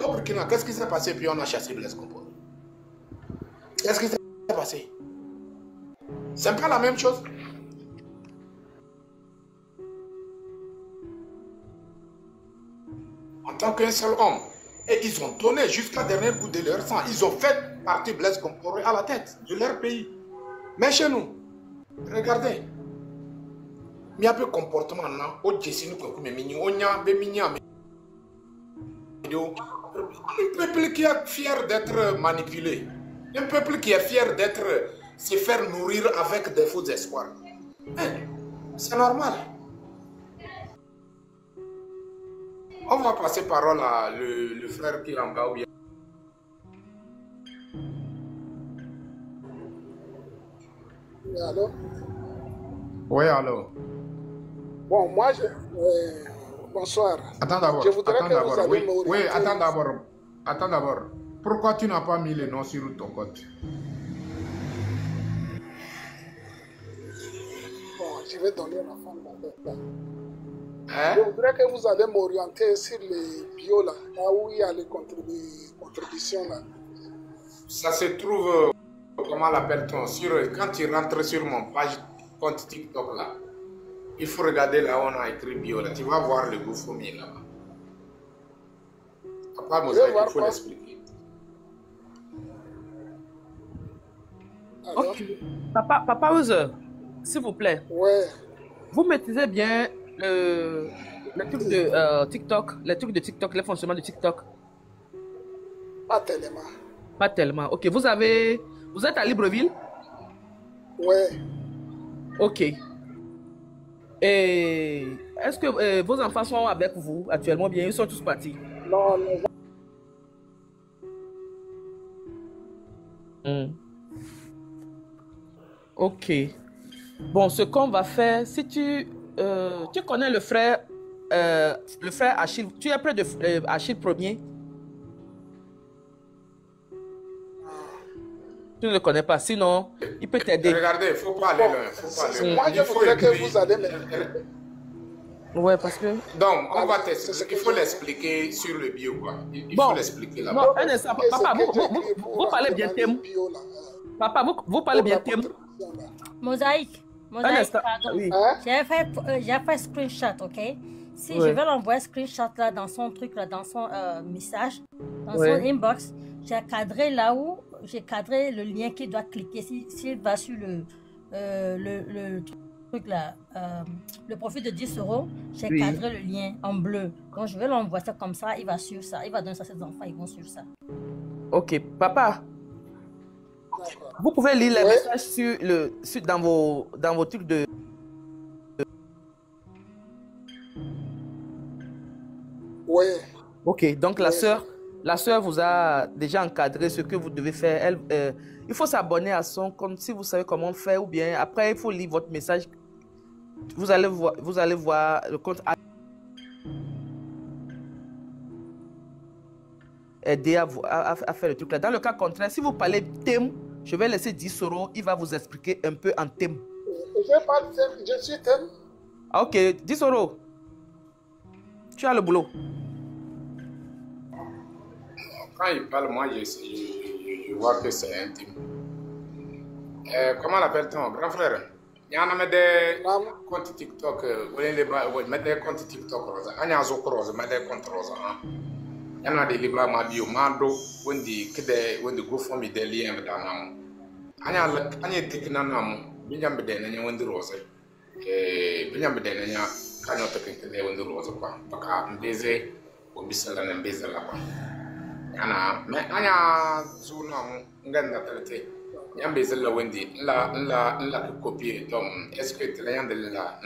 Au Burkina, qu'est-ce qui s'est passé puis on a chassé Blaise Compaoré? Qu'est-ce qui s'est passé? C'est pas la même chose. En tant qu'un seul homme. Et ils ont donné jusqu'à dernier bout de leur sang. Ils ont fait partie Blaise Compaoré à la tête de leur pays. Mais chez nous, regardez. Il y a peu de comportement. Un peuple qui est fier d'être manipulé. Un peuple qui est fier d'être se faire nourrir avec des faux espoirs. C'est normal. On va passer parole à le frère qui est en bas. Allô? Oui, allô. Bon, moi, bonsoir. Attends d'abord. Je voudrais que vous allez m'orienter. Oui, attends d'abord. Attends d'abord. Pourquoi tu n'as pas mis le nom sur ton compte? Bon, je vais donner la femme là. Je voudrais que vous allez m'orienter sur les bio là où il y a les contributions là. Ça se trouve, comment l'appelle-t-on, quand tu rentres sur mon page compte TikTok là, il faut regarder là où on a écrit bio là, tu vas voir le GoFundMe là-bas. Papa Mosaïque, il faut l'expliquer. Ok. Papa Ozer, s'il vous plaît. Ouais. Vous maîtrisez bien le truc de TikTok, les trucs de TikTok, les fonctionnements de TikTok? Pas tellement. Pas tellement. Ok. Vous êtes à Libreville? Ouais. Ok. Et est-ce que vos enfants sont avec vous actuellement bien? Ils sont tous partis? Non, Ok. Bon, ce qu'on va faire, si tu connais le frère Achille, tu es près de Achille Ier? Tu ne le connais pas, sinon il peut t'aider. Regardez, il ne faut pas aller loin. Moi, je voudrais que vous allez me... Ouais, parce que... Donc, on va t'expliquer. Il faut l'expliquer sur le bio, quoi. Il faut l'expliquer là-bas. Non, un instant. Papa, vous parlez bien thème. Papa, vous parlez bien thème. Mosaïque. Oui. J'ai fait screenshot, ok? Si je vais l'envoyer screenshot là dans son truc, là, dans son message, dans son inbox, j'ai cadré là où j'ai cadré le lien qu'il doit cliquer. S'il va sur le truc là, le profil de 10 €, j'ai cadré le lien en bleu. Donc je vais l'envoyer ça comme ça, il va suivre ça, il va donner ça à ses enfants, ils vont suivre ça. Ok, papa. Vous pouvez lire les messages dans vos trucs de... Oui. Ok, donc la sœur vous a déjà encadré ce que vous devez faire. Il faut s'abonner à son compte si vous savez comment faire, ou bien après il faut lire votre message. Vous allez voir le compte aider à faire le truc là. Dans le cas contraire, si vous parlez thème, je vais laisser 10 €, il va vous expliquer un peu en thème. Je parle thème, je suis thème. Ah, ok, 10 €. Tu as le boulot. Quand il parle, moi, je vois que c'est intime. Comment l'appelle-t-on, grand frère? Il y en a des comptes TikTok, des comptes TikTok, il y a des comptes rosa. Il y en a des livres, il y a des GoFundMe des liens. Il y a des techniques, il y a des rosa. Il y a des ana me anya zuna nganda traité nyambe zella wendi la copier donc est-ce que tu l'as de la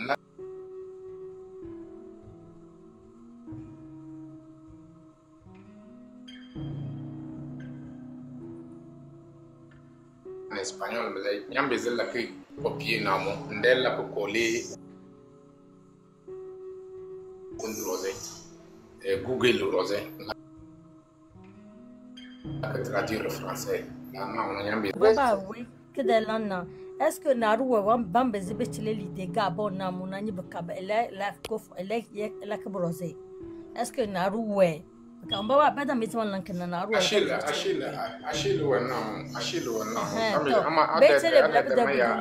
en espagnol mais nyambe zella que copier namo ndella ko coller rosé Google rosé traduire le français. Oui, que des langues. est-ce que Naru Bambe Zibetile l'idée Gabon Namunani Bakaba la coffre la cabrosé? Est-ce que Naru ouais? Quand Baba Bada Maison Lankana Naru Achille ou non? Achille ou non?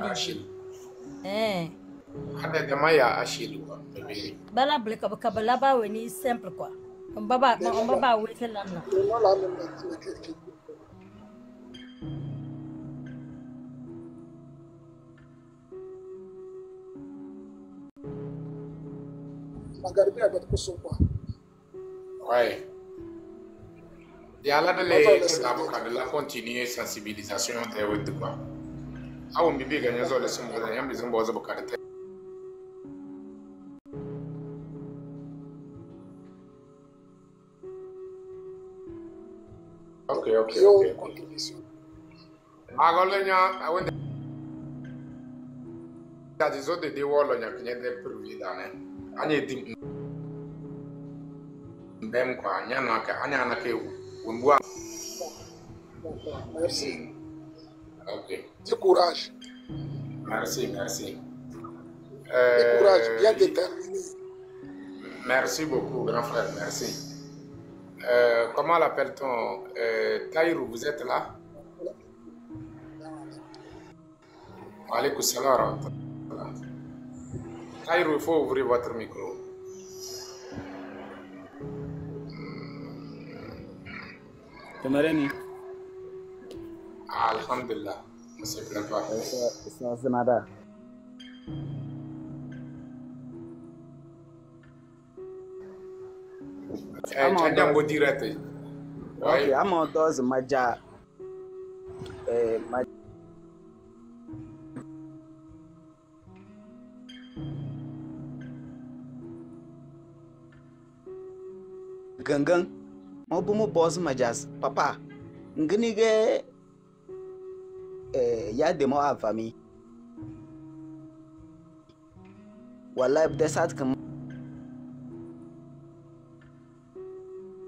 Achille. Achille. Bala Bleka Kabalaba when he's simple quoi. Baba oui c'est là. Magharibi avec quoi? Ouais. Il y a là de la continuer sensibilisation de quoi. Ah on bibi gagner zo le sombo da yambi zombo zo bokarte. Okay. Agolenya awende that is what the wall on your knyede pruvida ne. Anye dim mbem kwa anya na ke wumbu. Merci. Ok. Du courage. Merci. Du courage, bien déterminé. Merci beaucoup, grand frère, merci. Comment l'appelle-t-on? Taïrou, vous êtes là? Alaykoum salam. Taïrou, il faut ouvrir votre micro. Tamarani. Alhamdulillah. Ne se plaint pas. C'est nada. Changambo direct. Okay, I'm on those maja. Gangan. Mo boss majas. Papa. Ngenige ya demo a famille. Wallahi desat kam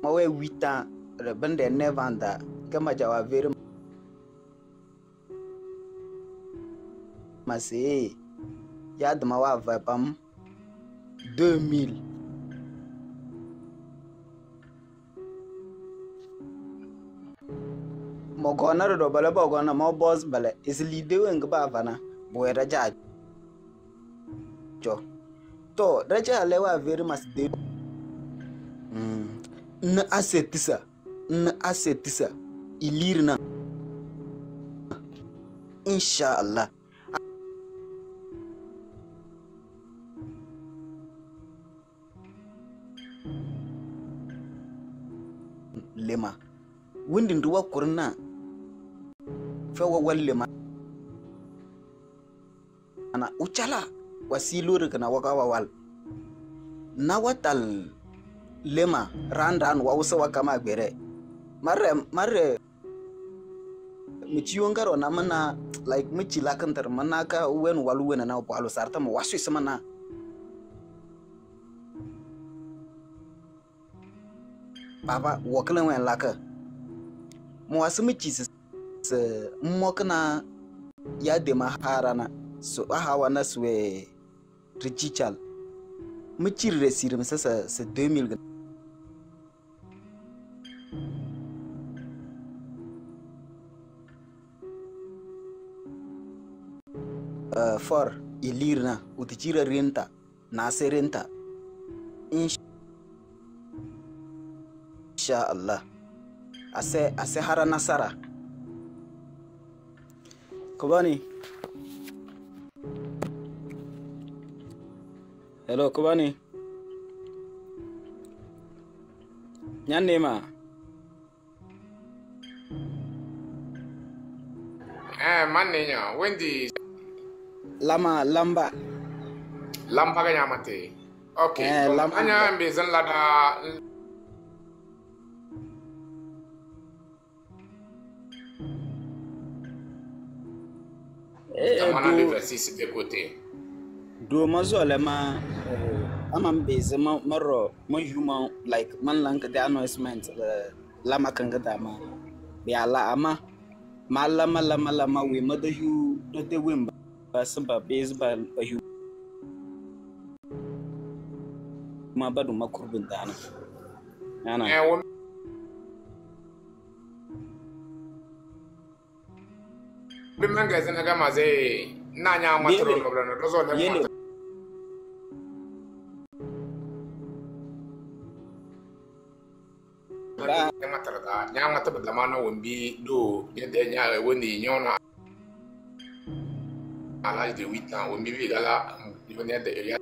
mawe 8 ans le bande 9 ans da kama jawa vere masé ya demo wa vapam 2000 mo gona do bala ba gona mo boss bala isli de wen ba vana bo era ja jo to raja lewa very mas de na asetisa ilirna inshallah lema windin duwa kurna fewa wallema ana uchala wasilur kana wakawa wal nawatal lema randan wa usawa kama gbere mare michiongaro na mana like michila kantar manaka wen walu wen na palo sarta mo wasu semana baba waklan wen laka mo wasu michi mo kana ya de maharana so hawa na suwe richichal michir resirim sasa 2000 for ilirna utichira renta na serenta insha Allah ase hara nasara Kubani. Hello Kubani. Nyanema. Manenya, Wendy. Lamba. Lamba ga nyamate. Okay. Anya mbezan lada. Amana de versis de côté. Do mazolema amam beze maro mo human like man lank the announcement lama kanga dama bi ala ama malama we madahu do te wimba Samba baseball ma badu makurbin dana yana bimanga zina ga maze na nya matro no bla no zo le mo ba matra da nya matra da ma no wombi do de nya woni nyona à l'âge de 8 ans, au milieu de là, il venait de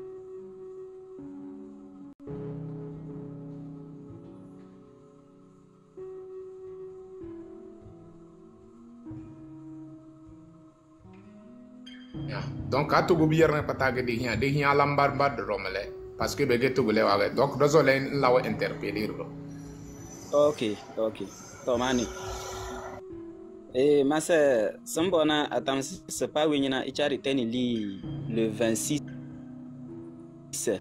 donc à tout gouverneur n'a pas tagé de rien lambar de romele parce que bege tout goulé waga donc dozo len la wa interpeller. Ok tomani masa sambona atam se pa winyina ichari teni li le 26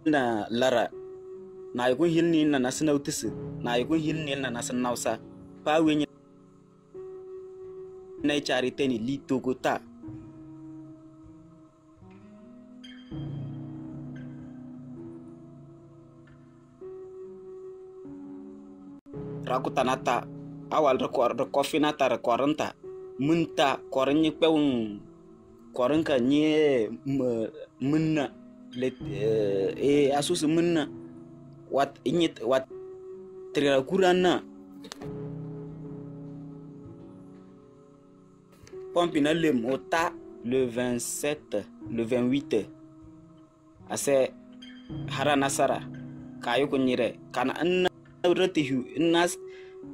na lara na yuko hilni na nasna utisi na yuko hilni na nasna nausa pa winyina na ichari teni li togota rakutanata awal rekofinata rekorenta munta korenye peun korenka nye munna let asus munna wat inyit wat trira kurana pompina le mota le 27 le 28 ase harana sara kayo kunyire kana anna retihu nas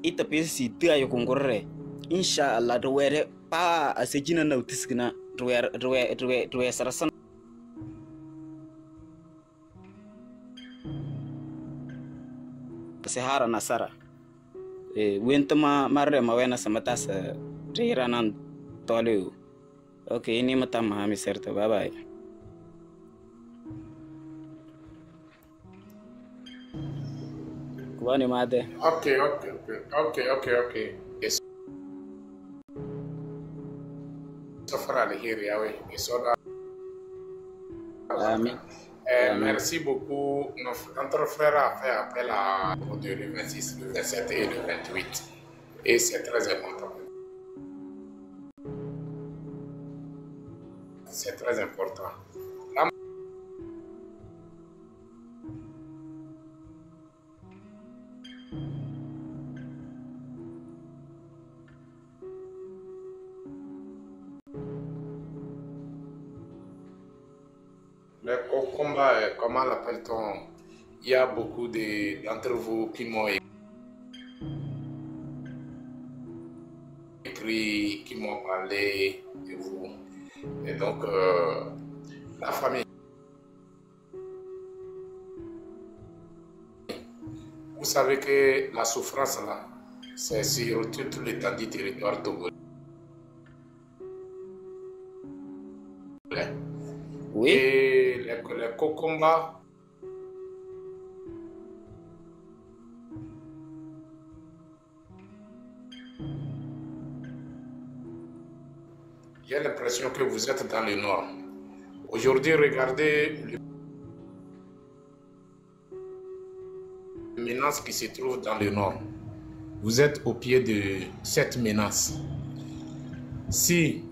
ita pesi tia yo kongorre insha Allah rwere pa asejina na utiskina rwe sarasan sehara nasara wentama marre mawena samatas riranan toleu. Okay, ini mata mahami serta. Bye bye. Kuani mate. Okay. Yes. Sofra le hiri yawe. Isoda. Amen. Merci beaucoup. Notre frère a fait appel à le 26, le 27 et le 28. Et c'est très important. C'est très important. Le combat, comment l'appelle-t-on? Il y a beaucoup d'entre vous qui m'ont écrit, qui m'ont parlé de vous. Et donc, la famille. Vous savez que la souffrance, là, c'est sur tout l'étendue du territoire togolais. Oui. Et les combats, j'ai l'impression que vous êtes dans le nord. Aujourd'hui, regardez les menaces qui se trouvent dans le nord. Vous êtes au pied de cette menace. Si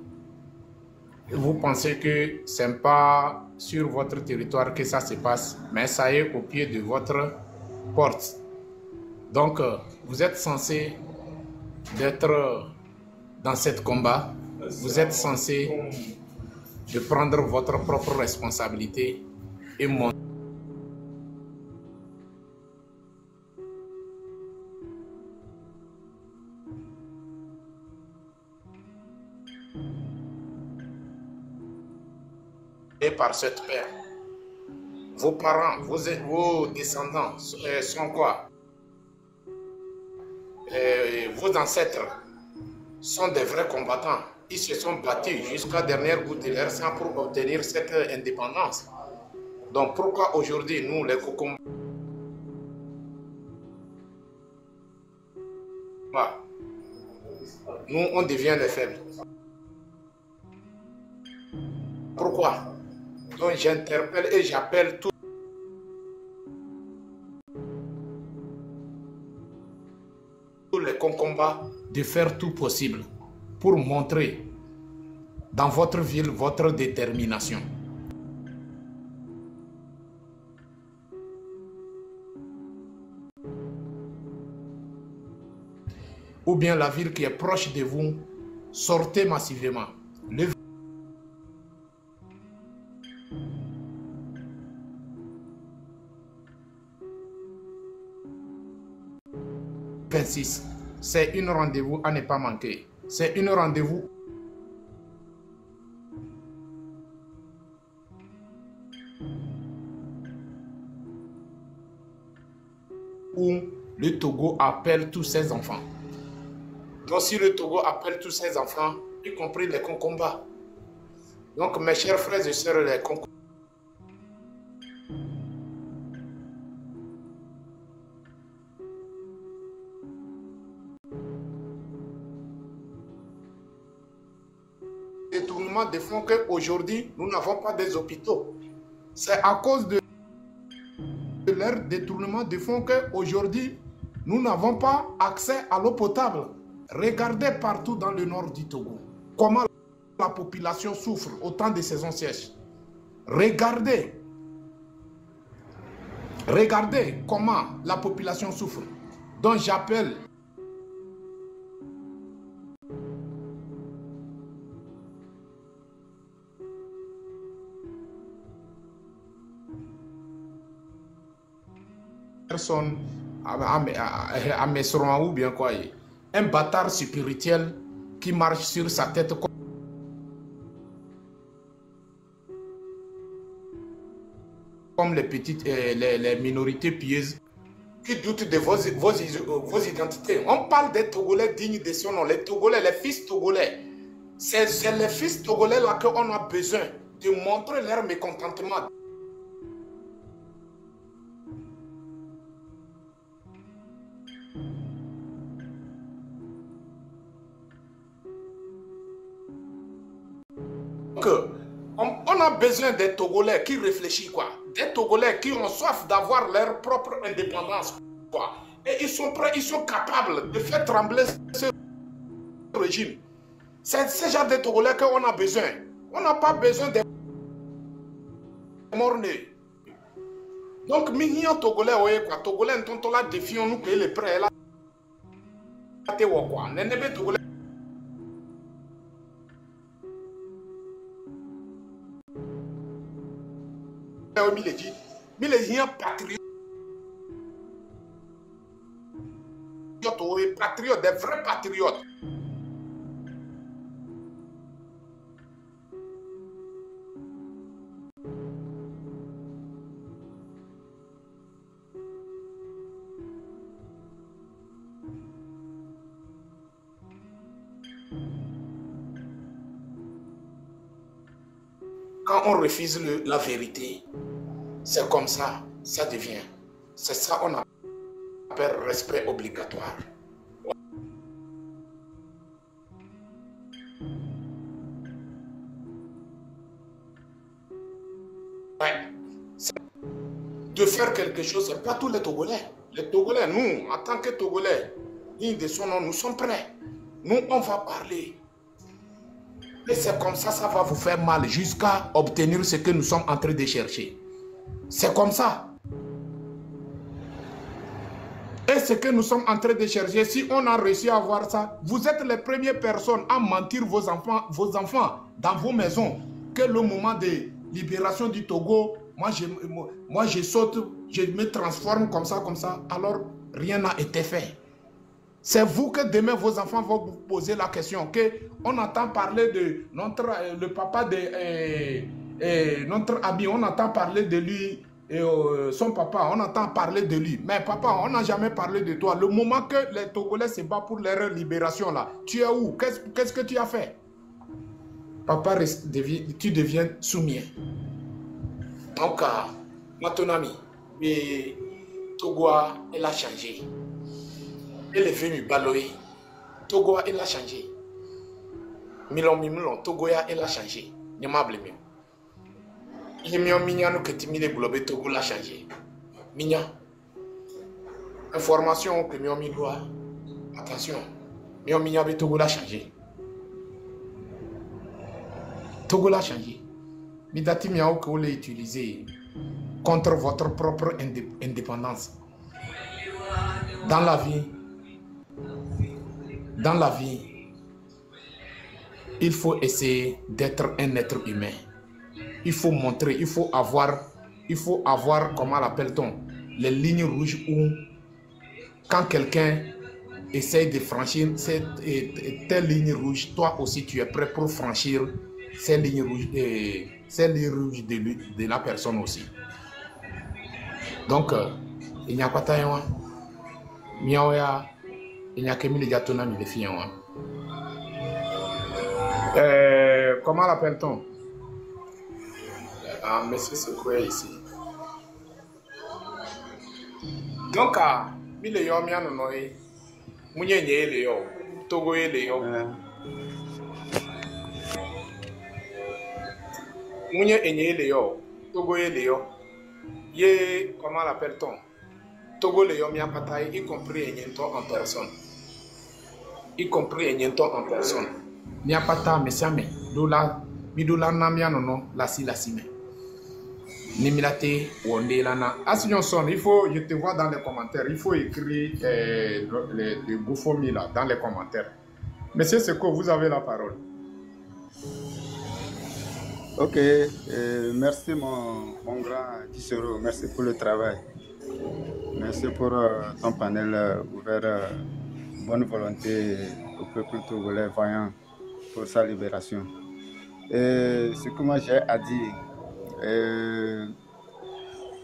vous pensez que ce n'est pas sur votre territoire que ça se passe, mais ça est au pied de votre porte. Donc, vous êtes censé d'être dans ce combat. Vous êtes censé de prendre votre propre responsabilité et monter. Par cette paix. Vos parents, vos descendants sont quoi? Vos ancêtres sont des vrais combattants. Ils se sont battus jusqu'à dernière goutte de leur sang pour obtenir cette indépendance. Donc pourquoi aujourd'hui, nous, les cocombats, nous, on devient les faibles? Pourquoi? Donc j'interpelle et j'appelle tous les concombats de faire tout possible pour montrer dans votre ville votre détermination. Ou bien la ville qui est proche de vous, sortez massivement. Le 26, c'est un rendez-vous à ne pas manquer. C'est un rendez-vous où le Togo appelle tous ses enfants. Donc si le Togo appelle tous ses enfants, y compris les concombats. Donc mes chers frères et sœurs, les concombats, détournement de fonds qu'aujourd'hui, nous n'avons pas des hôpitaux. C'est à cause de leur détournement de fonds qu'aujourd'hui, nous n'avons pas accès à l'eau potable. Regardez partout dans le nord du Togo comment la population souffre au temps des saisons sèches. Regardez comment la population souffre. Donc j'appelle personne à Messeron ou bien quoi, un bâtard spirituel qui marche sur sa tête comme les petites, les minorités pieuses qui doutent de vos identités. On parle des Togolais dignes de son nom, les Togolais, les fils Togolais. C'est les fils Togolais là qu'on a besoin de montrer leur mécontentement. On a besoin des Togolais qui réfléchissent, quoi. Des Togolais qui ont soif d'avoir leur propre indépendance, quoi. Et ils sont prêts, ils sont capables de faire trembler ce régime. C'est ce genre de Togolais qu'on a besoin. On n'a pas besoin des mornés. Donc, mignon Togolais, ouais, quoi. Togolais, on la défiant, nous payer les prêts, là. Quoi. Nénébé Togolais. Mais les gens patriotes, des vrais patriotes. Quand on refuse la vérité, c'est comme ça, ça devient. C'est ça qu'on appelle respect obligatoire. Ouais. De faire quelque chose, ce n'est pas tous les Togolais. Les Togolais, nous, en tant que Togolais, dignes de son nom, nous sommes prêts. Nous, on va parler. Et c'est comme ça, ça va vous faire mal jusqu'à obtenir ce que nous sommes en train de chercher. C'est comme ça. Et ce que nous sommes en train de chercher, si on a réussi à avoir ça, vous êtes les premières personnes à mentir vos enfants dans vos maisons. Que le moment de libération du Togo, moi je saute, je me transforme comme ça, alors rien n'a été fait. C'est vous que demain vos enfants vont vous poser la question, qu'on entend parler de le papa de notre ami, on entend parler de lui, son papa, on entend parler de lui. Mais papa, on n'a jamais parlé de toi. Le moment que les Togolais se battent pour leur libération, là, tu es où? Qu'est-ce que tu as fait? Papa, tu deviens soumis. Donc, mon ami, Togo, elle a changé. Elle est venue baloyer. Togo, elle a changé. Milon, Togo, elle a changé. Il y a un que tu m'as globé Togo l'a changé. Mignon. Information que mi doit. Attention. Mi Togo l'a changé. Togo l'a changé. Mi dati mi que vous l'avez utilisé contre votre propre indépendance. Dans la vie, il faut essayer d'être un être humain. Il faut montrer, il faut avoir, comment l'appelle-t-on, les lignes rouges où, quand quelqu'un essaye de franchir telle ligne rouge, toi aussi tu es prêt pour franchir ces lignes rouges, de la personne aussi. Donc, il n'y a pas de temps. Il n'y a que mille gâteaux les filles. Comment l'appelle-t-on? Ah, monsieur, c'est quoi ici? Donc, mille yo miano noé. Mounye nye le yo. Togo le yo. Mounye nye le yo. Togo le yo. Ye, comment l'appelle-t-on? Togo le yo mia pataye, y compris Enyento en personne. Y compris Enyento en personne. Mia pata mesiame. Dola, mi dola na mia nono, la si me. Nimilate wonde lana. Asignon il faut, je te vois dans les commentaires, il faut écrire le Goufomi là, dans les commentaires. Monsieur Seko, vous avez la parole. Ok, merci mon grand Tissero, merci pour le travail. Merci pour ton panel ouvert, bonne volonté au peuple togolais voyant pour sa libération. Et ce que moi j'ai à dire,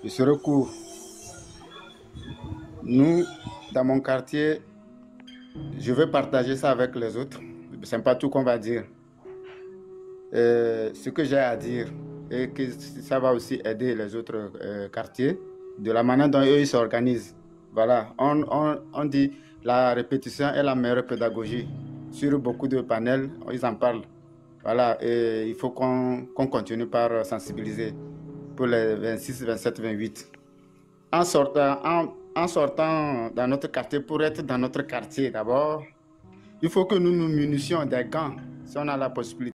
je recours. Nous, dans mon quartier, je veux partager ça avec les autres. Ce n'est pas tout qu'on va dire. Ce que j'ai à dire, et que ça va aussi aider les autres quartiers, de la manière dont eux ils s'organisent. Voilà, on dit la répétition est la meilleure pédagogie. Sur beaucoup de panels, ils en parlent. Voilà, et il faut qu'on continue par sensibiliser pour les 26, 27, 28. En sortant dans notre quartier, pour être dans notre quartier d'abord, il faut que nous nous munissions des gants, si on a la possibilité.